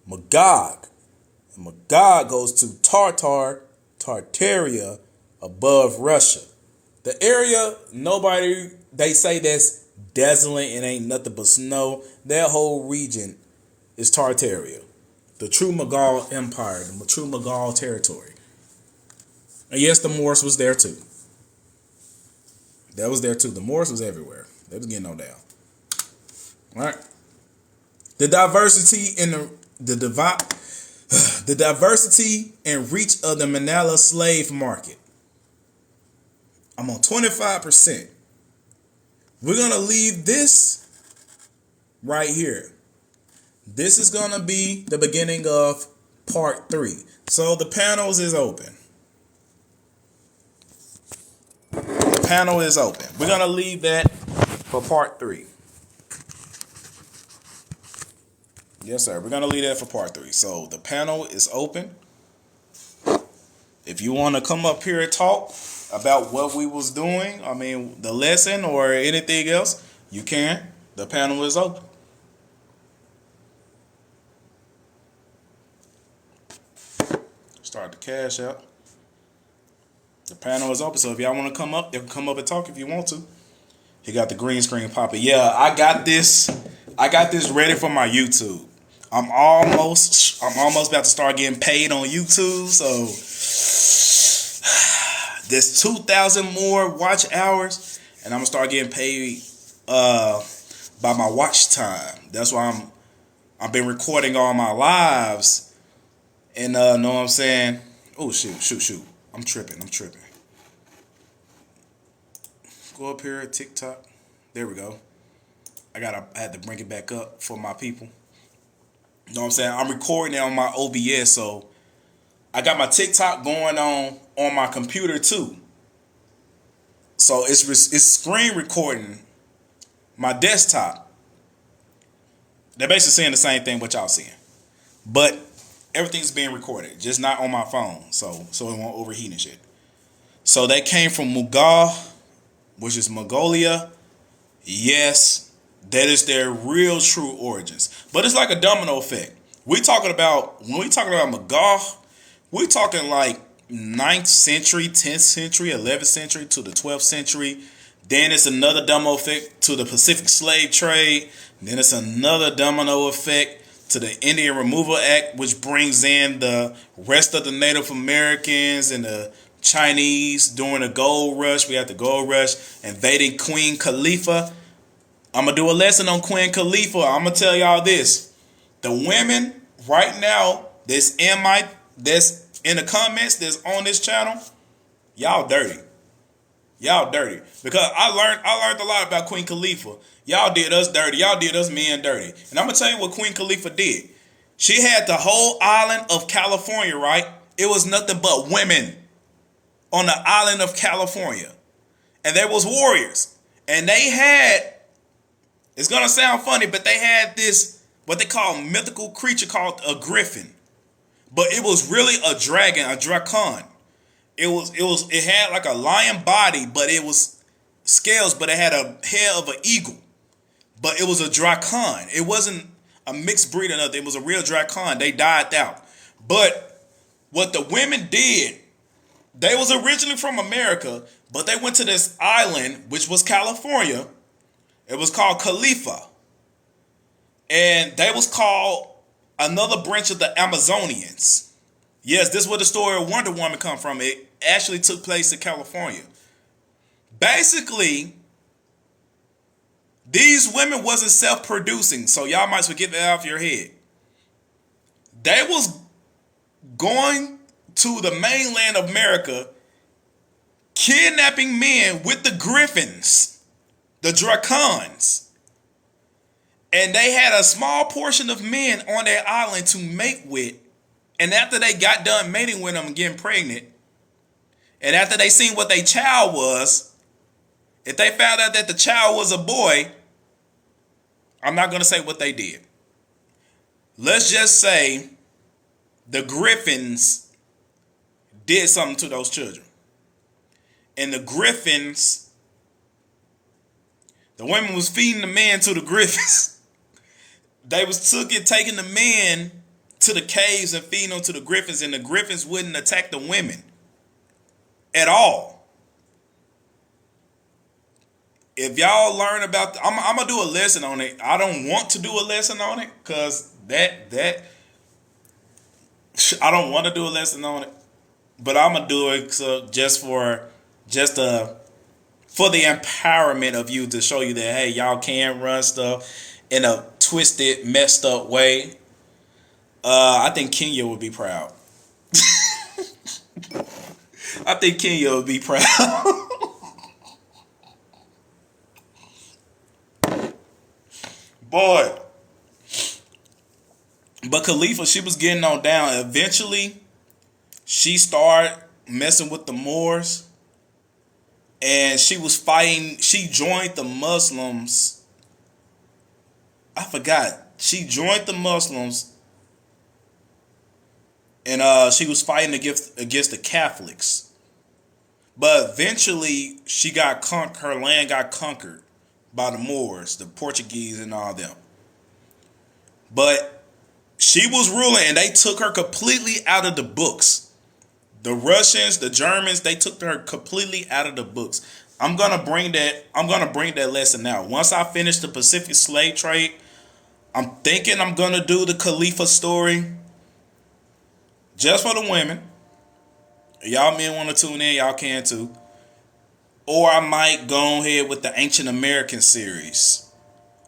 Magog. And Magog goes to Tartaria above Russia. The area, they say that's desolate and ain't nothing but snow. That whole region is Tartaria. The true Mughal Empire, the true Mughal territory. And yes, the Moors was there too. That was there too. The Moors was everywhere. They was getting no down. All right. The diversity and reach of the Manila slave market. I'm on 25%. We're going to leave this right here. This is going to be the beginning of part 3. So the panels is open. The panel is open. We're going to leave that for part 3. Yes, sir. We're going to leave that for part 3. So the panel is open. If you want to come up here and talk about what we was doing, the lesson or anything else, you can. The panel is open. Start the cash out. The panel is open, so if y'all want to come up, you can come up and talk if you want to. He got the green screen popping. Yeah, I got this ready for my YouTube. I'm almost about to start getting paid on YouTube, so there's 2,000 more watch hours, and I'm gonna start getting paid by my watch time. That's why I've been recording all my lives, and know what I'm saying? Oh shoot! I'm tripping. Go up here, TikTok. There we go. I had to bring it back up for my people. You know what I'm saying? I'm recording it on my OBS, so I got my TikTok going on my computer too. So it's screen recording my desktop. They're basically saying the same thing what y'all seeing, but everything's being recorded, just not on my phone, so it won't overheat and shit. So they came from Mughal, which is Mongolia. Yes, that is their real true origins. But it's like a domino effect. When we talking about Mughal, we talking like ninth century, 10th century, 11th century to the 12th century. Then it's another domino effect to the Pacific slave trade. Then it's another domino effect to the Indian Removal Act, which brings in the rest of the Native Americans and the Chinese during the gold rush. We had the gold rush invading Queen Khalifa. I'm gonna do a lesson on Queen Khalifa. I'm gonna tell y'all this: the women right now that's in the comments that's on this channel, y'all dirty. Y'all dirty. Because I learned a lot about Queen Khalifa. Y'all did us dirty. Y'all did us men dirty. And I'm gonna tell you what Queen Khalifa did. She had the whole island of California, right? It was nothing but women on the island of California. And there was warriors. And they had, it's gonna sound funny, but they had this what they call mythical creature called a griffin. But it was really a dragon, a dracon. It had like a lion body, but it was scales, but it had a head of an eagle. But it was a dracon. It wasn't a mixed breed or nothing. It was a real dracon. They died out. But what the women did, they was originally from America, but they went to this island, which was California. It was called Khalifa. And they was called another branch of the Amazonians. Yes, this is where the story of Wonder Woman come from. It actually took place in California. Basically, these women wasn't self-producing, so y'all might as well get that off your head. They was going to the mainland of America, kidnapping men with the griffins, the dracons. And they had a small portion of men on their island to mate with. And after they got done mating with them and getting pregnant, and after they seen what their child was, if they found out that the child was a boy, I'm not going to say what they did. Let's just say the griffins did something to those children. And the griffins, the women was feeding the men to the griffins. They was taking the men to the caves and feeding them to the griffins, and the griffins wouldn't attack the women at all. If y'all learn about, I'm gonna do a lesson on it. I don't want to do a lesson on it because that I don't want to do a lesson on it, but I'm gonna do it so for the empowerment of you, to show you that hey, y'all can run stuff in a twisted, messed up way. I think Kenya would be proud. I think Kenya would be proud. Boy. But Khalifa, she was getting on down. Eventually, she started messing with the Moors. And she was fighting. She joined the Muslims. I forgot. She joined the Muslims. And she was fighting against the Catholics. But eventually, her land got conquered by the Moors, the Portuguese, and all them. But she was ruling, and they took her completely out of the books. The Russians, the Germans, they took her completely out of the books. I'm gonna bring that lesson out. Once I finish the Pacific slave trade, I'm thinking I'm gonna do the Khalifa story just for the women. Y'all men want to tune in, y'all can too. Or I might go ahead with the Ancient American series.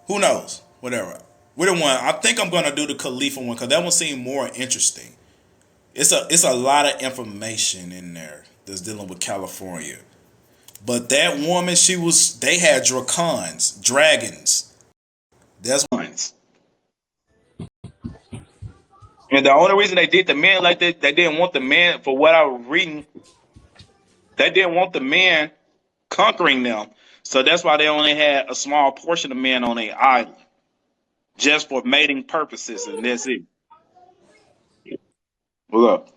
Who knows? Whatever. Which one? I think I'm gonna do the Khalifa one because that one seemed more interesting. It's a lot of information in there that's dealing with California. But that woman, they had dragons. That's ones. And the only reason they did the men like that, they didn't want the men, for what I was reading, they didn't want the men conquering them. So that's why they only had a small portion of men on their island, just for mating purposes, and that's it. Look.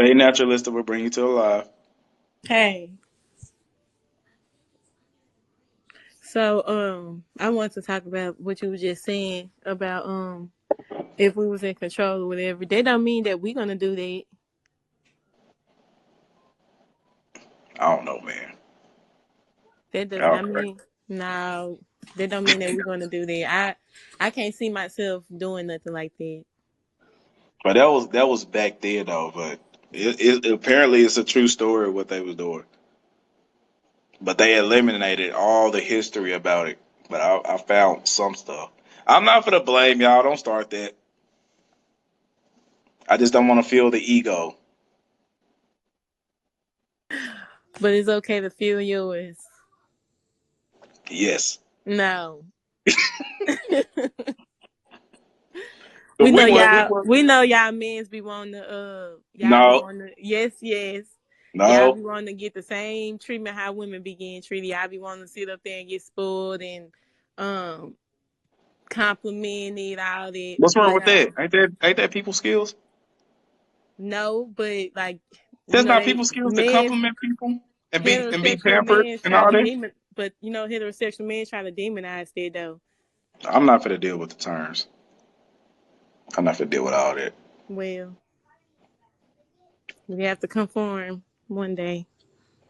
Hey, naturalist, will bring you to alive. Hey, so I want to talk about what you were just saying about if we was in control or whatever. That don't mean that we're gonna do that. I don't know, man. That does not Okay. mean no. That don't mean that we're gonna do that. I can't see myself doing nothing like that. But that was back then though. But it apparently it's a true story of what they was doing. But they eliminated all the history about it. But I found some stuff. I'm not gonna blame y'all. Don't start that. I just don't want to feel the ego. But it's okay to feel yours. Yes. No. we know We were. We y'all were. we know y'all men's be wanting to y'all be No. wanting to yes. Y'all be No. wanting to get the same treatment how women be getting treated. Y'all be wanting to sit up there and get spoiled and um complimented, all that, What's wrong with that? Ain't that people skills? No, but like That's not they people skills to men compliment people and be heterosexual pampered men and try all to that. demon but heterosexual men try to demonize that though. I'm not gonna deal with the terms. I'm not gonna deal with all that. Well, we have to conform one day.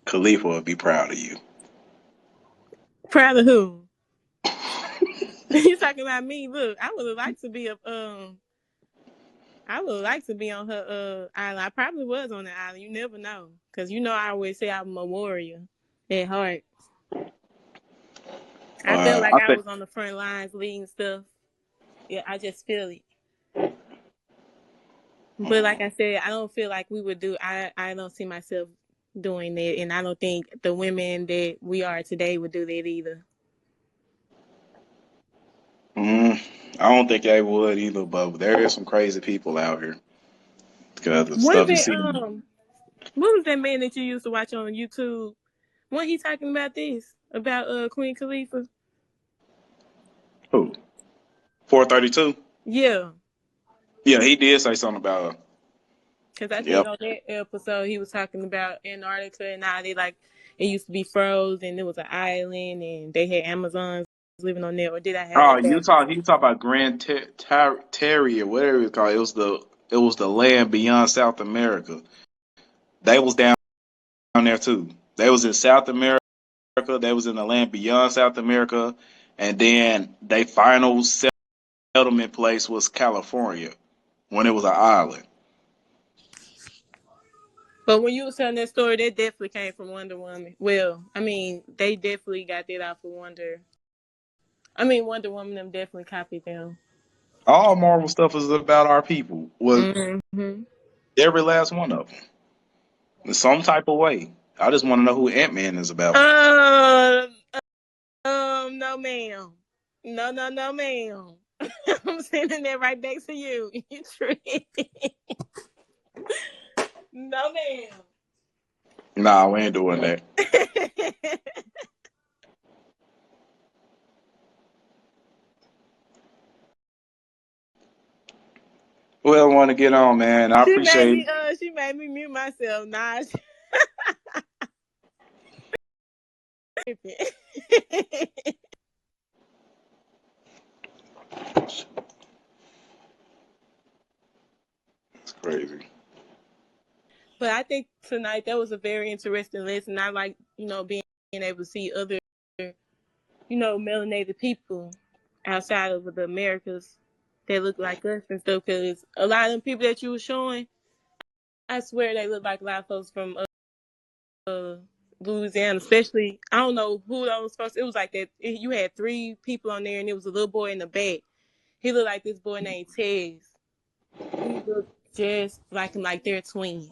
Khalifa would be proud of you. Proud of who? You talking about me? Look, I would like to be on her island. I probably was on the island. You never know, cause I always say I'm a warrior at heart. I felt like I I think. was on the front lines leading stuff. Yeah, I just feel it. But like I said, I don't feel like we would do. I don't see myself doing that, and I don't think the women that we are today would do that either. Mm, I don't think they would either, but there is some crazy people out here because the What is stuff you it? see. What was that man that you used to watch on YouTube? When he talking about this about Queen Khalifa? Who? 432. Yeah, Yeah, he did say something about her. because I think Yep. on that episode he was talking about Antarctica and how they like it used to be froze and it was an island and they had Amazons living on there. Or did I have Oh, that you backwards? talk. He talk about Grand Terry or whatever it's called. It was the land beyond South America. They was down there too. They was in South America. They was in the land beyond South America, and then they final settlement place was California when it was an island. But when you was telling that story, that definitely came from Wonder Woman. Well, I mean, they definitely got that off of Wonder. I mean, Wonder Woman them definitely copied them. All Marvel stuff is about our people. Was Mm-hmm. every last one of them in some type of way. I just want to know who Ant-Man is about. Um, no, ma'am. No, ma'am. I'm sending that right back to you. You tricked. No, ma'am. Nah, we ain't doing that. Well, want to get on, man. I she made appreciate me. it. She made me mute myself. Nah. It's crazy. But I think tonight that was a very interesting lesson. I like, being able to see other, melanated people outside of the Americas that look like us and stuff. Because a lot of them people that you were showing, I swear they look like a lot of folks from uh, Louisiana, especially. I don't know who those folks. It was like that. You had three people on there, and it was a little boy in the back. He looked like this boy named Tez. He looked just like him, like they're twins.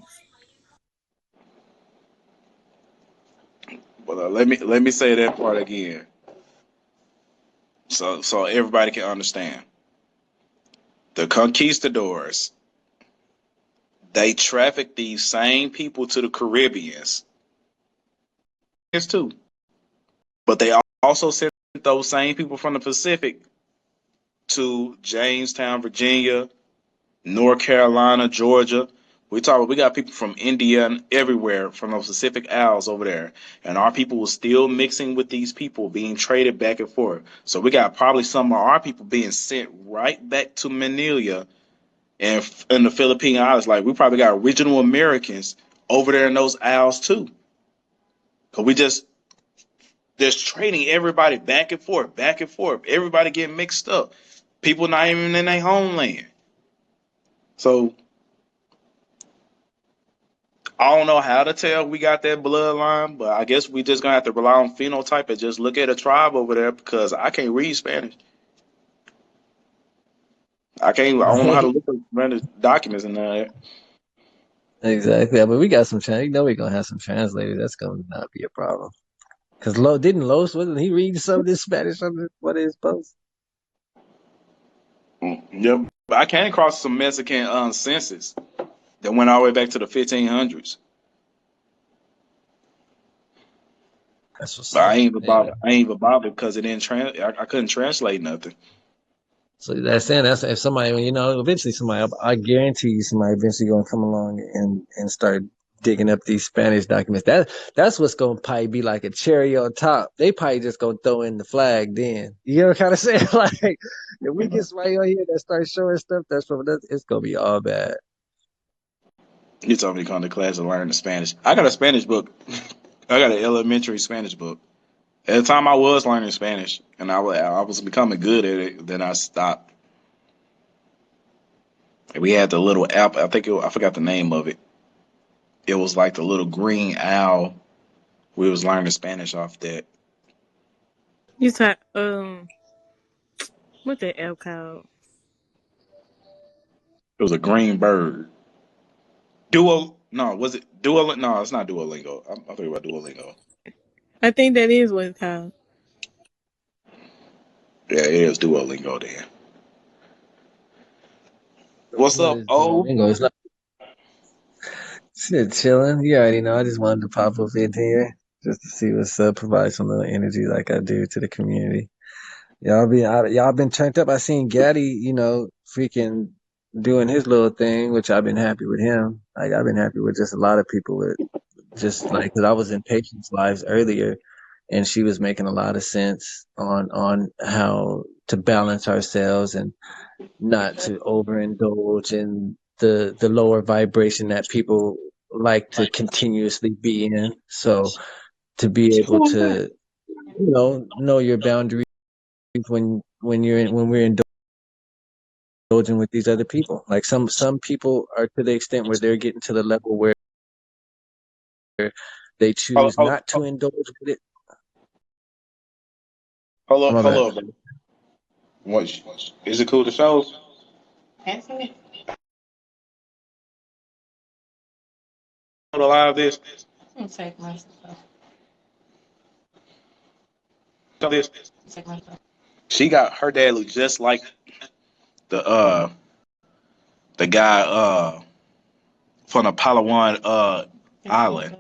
But let me say that part again, so everybody can understand. The conquistadors, they trafficked these same people to the Caribbeans. It's too, but they also sent those same people from the Pacific to Jamestown, Virginia, North Carolina, Georgia. We got people from India and everywhere from those Pacific Isles over there, and our people were still mixing with these people, being traded back and forth. So we got probably some of our people being sent right back to Manila and in the Philippine Islands. Like we probably got original Americans over there in those isles too, because we just trading everybody back and forth, back and forth. Everybody getting mixed up. People not even in their homeland. So I don't know how to tell we got that bloodline, but I guess we just gonna have to rely on phenotype and just look at a tribe over there because I can't read Spanish. I can't. I don't know how to Right. look at Spanish documents and that. Exactly. I mean, we got some you know, we're gonna have some translators. That's gonna not be a problem. Cause didn't Los wasn't he reading some of this Spanish on what is post? Yep. But I came across some Mexican census that went all the way back to the 1500s. That's what's But I up. ain't even Yeah. bothered. I ain't even bothered because it didn't I couldn't translate nothing. So that's saying that's if somebody, you know, eventually somebody, I guarantee you, somebody eventually gonna come along and start digging up these Spanish documents. That's what's gonna probably be like a cherry on top. They probably just gonna throw in the flag then. You know what I'm kind of saying? Like if we get somebody on here that starts showing stuff that's from that, it's gonna be all bad. You told me to come to class and learn the Spanish. I got a Spanish book. I got an elementary Spanish book. At the time, I was learning Spanish, and I was becoming good at it. Then I stopped. And we had the little app. I forgot the name of it. It was like the little green owl. We was learning Spanish off that. You talk what the L called? It was a green bird. Duo? No, was it Duo? No, it's not Duolingo. I'm thinking about Duolingo. I think that is what it's called. Yeah, it is Duolingo. Then what's What up, is O? Duolingo? It's not shit chilling. You already know. I just wanted to pop up in here just to see what's up, provide some little energy like I do to the community. Y'all been turned up. I seen Gaddy, you know, freaking doing his little thing, which I've been happy with him. Like I've been happy with just a lot of people with just like because I was in Patience Lives earlier, and she was making a lot of sense on how to balance ourselves and not to overindulge in the lower vibration that people like to continuously be in. So to be able to know your boundaries when we're indulging with these other people. Like some people are to the extent where they're getting to the level where they Hold, choose hold, not to indulge with it. hold Oh, up, my bad. hold up, bro. What is it cool to show? To live this? Show this. She got her dad look just like the uh the guy from the Palawan island.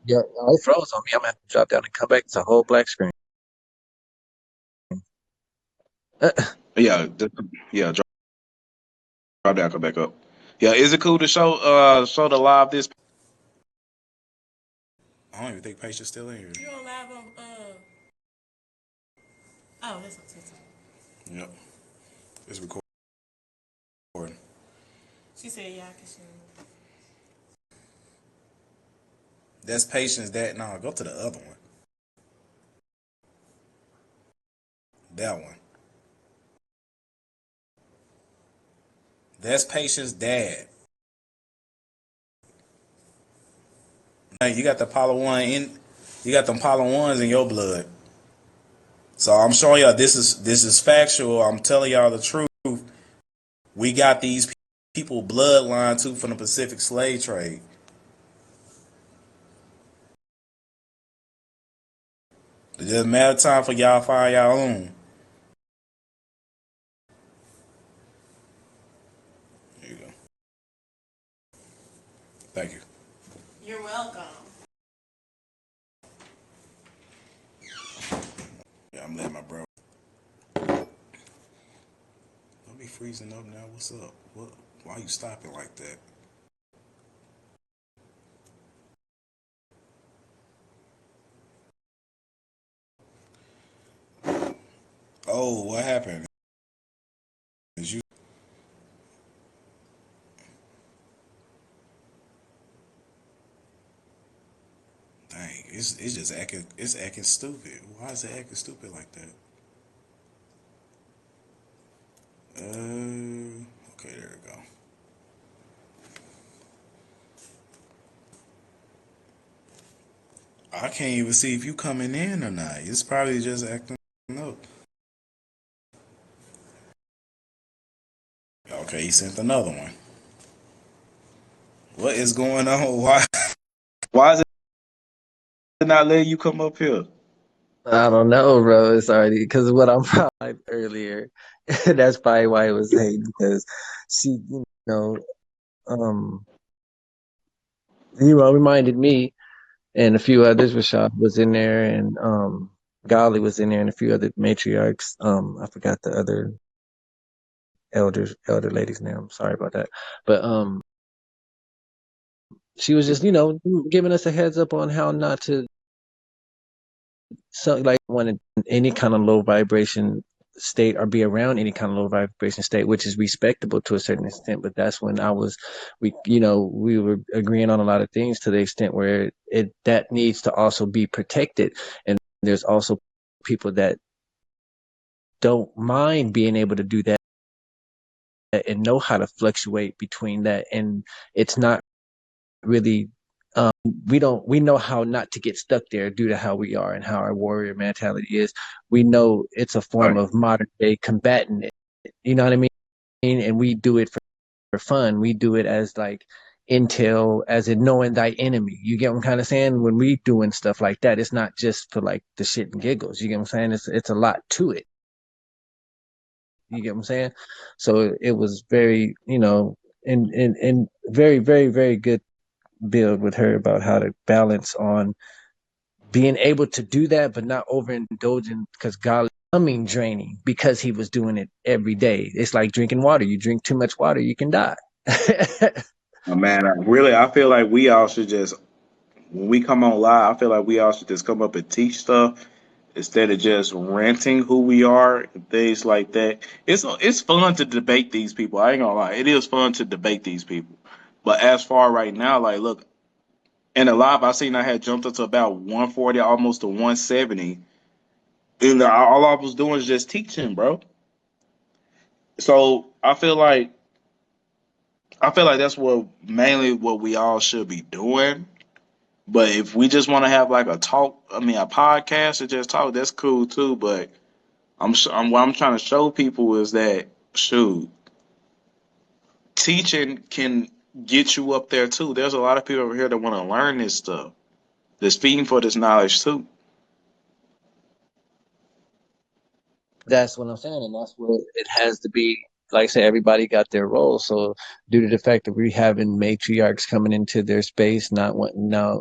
Yeah, it froze on me. I'm gonna have to drop down and come back. It's a whole black screen. Yeah, yeah. Drop down, come back up. Yeah, is it cool to show the live this? I don't even think Patient's still in here. You on live on oh, that's on TikTok. Yep, it's recording. She said yeah, I can share it. That's Patience. That no, go to the other one. That one. That's Patience' dad. Hey, you got the Apollo one in. You got the Apollo ones in your blood. So I'm showing y'all this is factual. I'm telling y'all the truth. We got these people bloodline too from the Pacific slave trade. It's just a matter of time for y'all to find y'all own. There you go. Thank you. You're welcome. Yeah, I'm letting my bro. Don't be freezing up now. What's up? What? Why you stopping like that? What happened? Is you? Dang, it's just acting. It's acting stupid. Why is it acting stupid like that? Okay, there we go. I can't even see if you coming in or not. It's probably just acting up. Okay, he sent another one. What is going on? Why is it not letting you come up here? I don't know, bro. It's already because of what I'm probably earlier. That's probably why it was hating because she, know, um, reminded me and a few others. Rashad was in there, and Golly was in there, and a few other matriarchs. I forgot the other elder lady's name. I'm sorry about that, but she was just giving us a heads up on how not to like want any kind of low vibration state or be around any kind of low vibration state, which is respectable to a certain extent. But that's when we were agreeing on a lot of things to the extent where that needs to also be protected. And there's also people that don't mind being able to do that and know how to fluctuate between that. And it's not really we know how not to get stuck there due to how we are and how our warrior mentality is. We know it's a form of modern day combatant. You know what I mean? And we do it for fun. We do it as like intel, as in knowing thy enemy. You get what I'm kind of saying? When we doing stuff like that, it's not just for like the shit and giggles. You get what I'm saying? It's a lot to it. You get what I'm saying? So it was very, and very, very, very good build with her about how to balance on being able to do that, but not overindulging because God becoming draining because he was doing it every day. It's like drinking water. You drink too much water, you can die. Oh, man, I feel like we all should just, when we come on live, I feel like we all should just come up and teach stuff instead of just ranting who we are and things like that. It's fun to debate these people. I ain't gonna lie, it is fun to debate these people. But as far right now, like, look, in the live, I seen I had jumped up to about 140, almost to 170, and all I was doing is just teaching, bro. So I feel like that's what mainly what we all should be doing. But if we just want to have like a talk, I mean a podcast or just talk, that's cool too. But what I'm trying to show people is that shoot, teaching can get you up there too. There's a lot of people over here that want to learn this stuff. That's feeding for this knowledge too. That's what I'm saying, and that's what it has to be. Like I said, everybody got their role. So due to the fact that we having matriarchs coming into their space, not wanting now